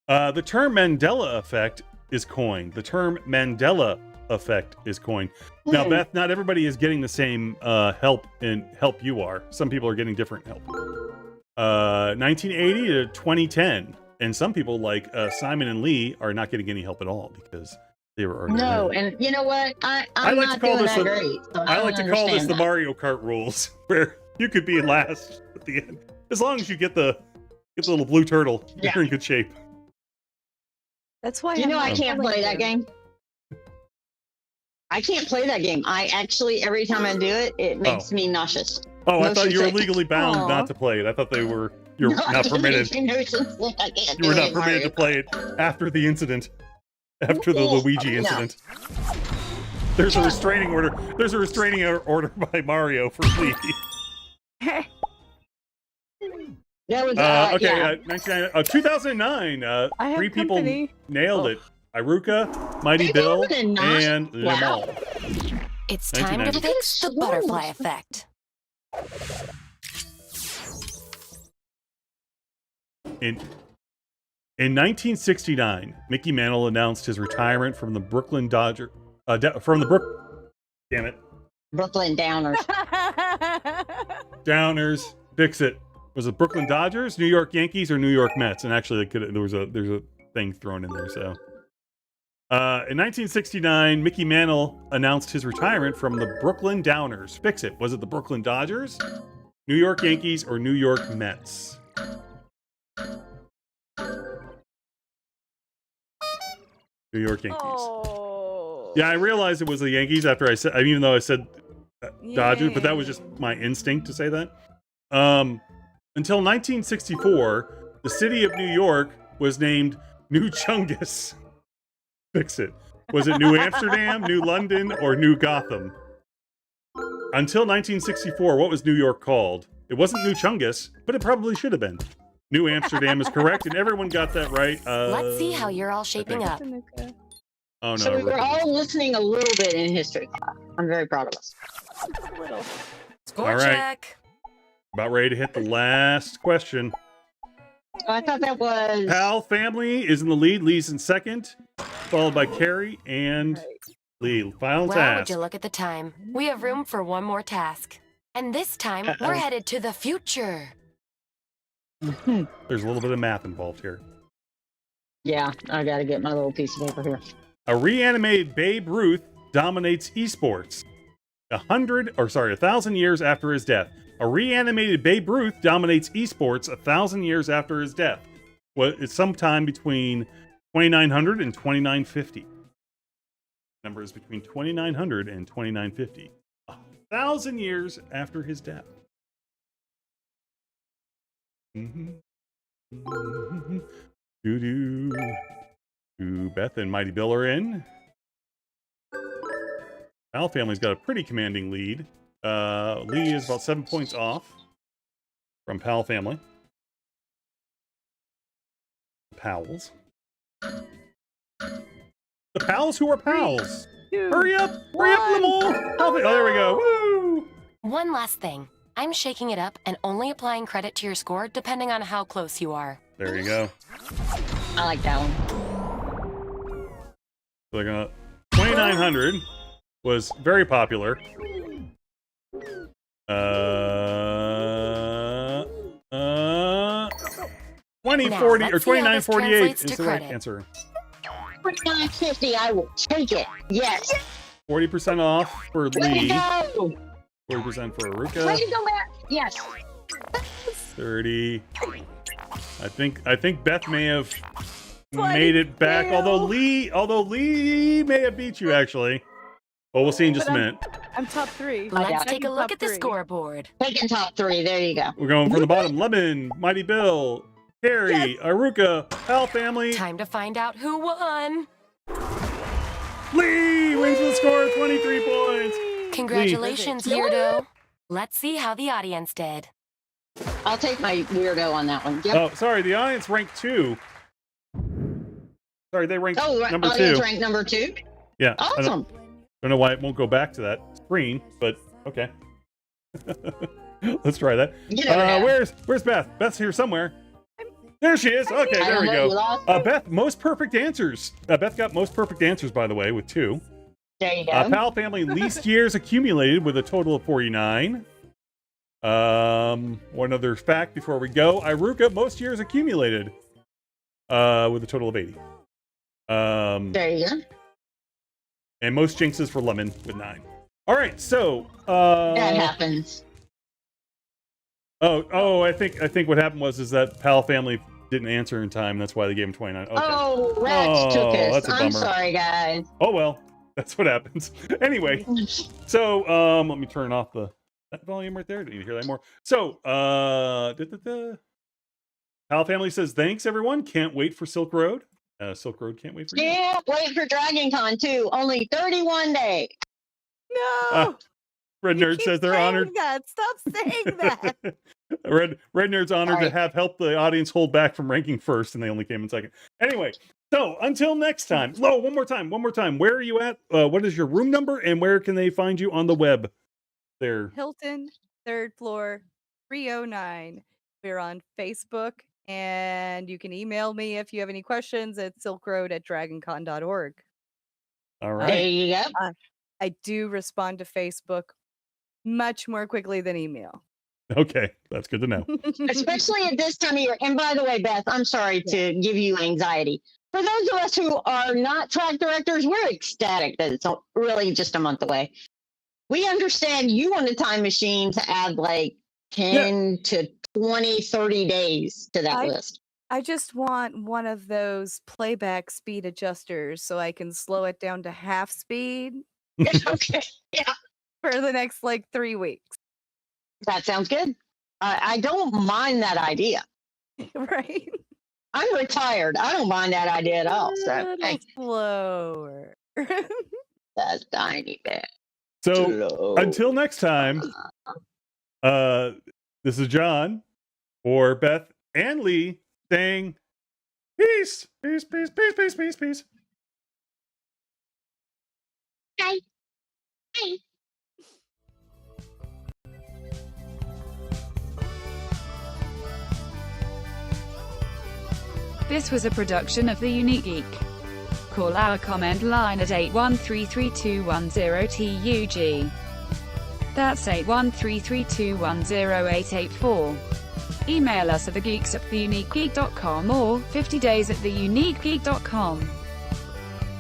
The term Mandela effect is coined. The term Mandela effect is coined. Now, Beth, not everybody is getting the same help you are. Some people are getting different help. 1980 to 2010, and some people like Simon and Lee are not getting any help at all because they were already
No,
winning.
and you know what? I'm
I like
not
to call
doing
this
that
the-
great. So
I like to call this the
understand
Mario Kart rules, where you could be last at the end, as long as you get the little blue turtle.
Yeah.
You're in good shape.
that's why
that. You
I'm
know I
not
can't
telling
play
you.
that game. I can't play that game. I actually, every time I do it, it makes me nauseous.
Oh, I
Motion
thought you were
sick.
legally bound
Aw.
not to play it. I thought you're not permitted.
It makes me motion sick. I can't
You were
do
not
it,
permitted to
Mario.
play it after the incident. After the
No.
Luigi incident. There's a restraining order. There's a restraining order by Mario for Lee.
That was
Okay,
yeah.
2009.
I have
Three people
company.
nailed
Oh.
it. Iruka, Mighty Bill,
2009?
and Le
Wow.
Mans.
It's time to
1990.
fix the butterfly effect.
In 1969, Mickey Mantle announced his retirement from the Brooklyn Dodger. Damn it,
Brooklyn Downers.
Downers. Fix it. Was it Brooklyn Dodgers, New York Yankees, or New York Mets? And actually, there's a thing thrown in there. So In 1969, Mickey Mantle announced his retirement from the Brooklyn Downers. Fix it. Was it the Brooklyn Dodgers, New York Yankees, or New York Mets? New York Yankees.
Oh.
Yeah, I realized it was the Yankees after I said, even though I said Dodgers, but that was just my instinct to say that. Until 1964, the city of New York was named New Chungus. Fix it. Was it New Amsterdam, New London, or New Gotham? Until 1964, what was New York called? It wasn't New Chungus, but it probably should have been. New Amsterdam is correct, and everyone got that right.
Let's see how you're all shaping up.
Oh, no.
So we were all listening a little bit in history class. I'm very proud of us.
Score
All right.
check.
About ready to hit the last question.
Oh, I thought that was...
Pal family is in the lead. Lee's in second, followed by Carrie and Lee. Final
Well,
task.
would you look at the time? We have room for one more task. And this time, we're headed to the future.
There's a little bit of math involved here.
Yeah, I gotta get my little piece of paper here.
A reanimated Babe Ruth dominates esports. 1,000 years after his death. A reanimated Babe Ruth dominates esports 1,000 years after his death. Well, it's sometime between 2900 and 2950. Number is between 2900 and 2950. 1,000 years after his death. Beth and Mighty Bill are in. Pal family's got a pretty commanding lead. Lee is about 7 points off from Pal family. Pals. The pals who are pals. Hurry up! Hurry up, Lamol! Oh, there we go. Woo!
One last thing. I'm shaking it up and only applying credit to your score depending on how close you are.
There you go.
I like that one.
So they're gonna 2900 was very popular. 2040 or 2948 is the right answer.
2950, I will take it. Yes.
40% off for
Way
Lee.
to go!
40% for
Way
Aruka.
to go, Matt. Yes.
30. I think Beth may have made it back. Although Lee may have beat you actually. Well, we'll see in just a minute.
I'm top 3.
Let's take a look at the scoreboard.
Taking top 3. There you go.
We're going from the bottom. Lemon, Mighty Bill, Carrie, Aruka, Pal family.
Time to find out who won.
Lee wins with a score of 23 points.
Congratulations, Weirdo. Let's see how the audience did.
I'll take my weirdo on that one. Yep.
Oh, sorry, the audience ranked 2. Sorry, they ranked number 2.
Audience ranked number 2?
Yeah.
Awesome.
I don't know why it won't go back to that screen, but okay. Let's try that. Where's Beth? Beth's here somewhere. There she is. Okay, there we go. Beth, most perfect answers. Beth got most perfect answers, by the way, with 2.
There you go.
Pal family least years accumulated with a total of 49. One other fact before we go. Iruka, most years accumulated with a total of 80.
There you go.
And most jinxes for Lemon with 9. All right, so
that happens.
I think what happened is that Pal family didn't answer in time. That's why they gave him 29. Okay.
Oh, rats took us.
That's a bummer.
I'm sorry, guys.
Oh well, that's what happens. Anyway, so let me turn off that volume right there. Didn't you hear that more? So Pal family says thanks everyone. Can't wait for Silk Road. Silk Road can't wait for you.
Yeah, wait for Dragon Con too. Only 31 days.
No.
Red Nerd says they're honored.
Stop saying that.
Red Nerd's honored to have helped the audience hold back from ranking first, and they only came in second. Anyway, so until next time. One more time. Where are you at? What is your room number, and where can they find you on the web? There.
Hilton, 3rd floor, 309. We're on Facebook, and you can email me if you have any questions at silkroad@dragoncon.org.
All right.
There you go.
I do respond to Facebook much more quickly than email.
Okay, that's good to know.
Especially at this time of year. And by the way, Beth, I'm sorry to give you anxiety. For those of us who are not track directors, we're ecstatic that it's really just a month away. We understand you want a time machine to add like 10 to 20, 30 days to that list.
I just want one of those playback speed adjusters so I can slow it down to half speed.
Okay. Yeah.
For the next like 3 weeks.
That sounds good. I don't mind that idea.
Right.
I'm retired. I don't mind that idea at all. So hey,
Slower.
that's tiny bit.
So until next time, this is John for Beth and Lee saying peace, peace, peace, peace, peace, peace, peace.
Bye. Bye.
This was a production of The Unique Geek. Call our comment line at 8133210TUG. That's 81332108884. Email us at thegeeks@theuniquegeek.com or 50days@theuniquegeek.com.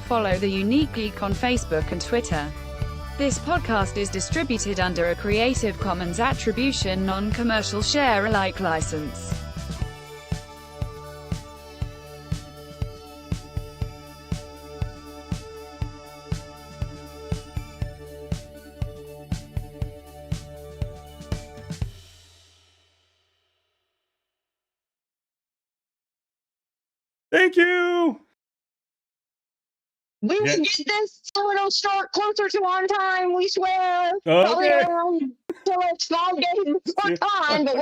Follow The Unique Geek on Facebook and Twitter. This podcast is distributed under a Creative Commons Attribution Non-Commercial Share-alike license.
Thank you.
We will get this so it'll start closer to on time, we swear.
Okay.
Probably until it's 5 days before time, but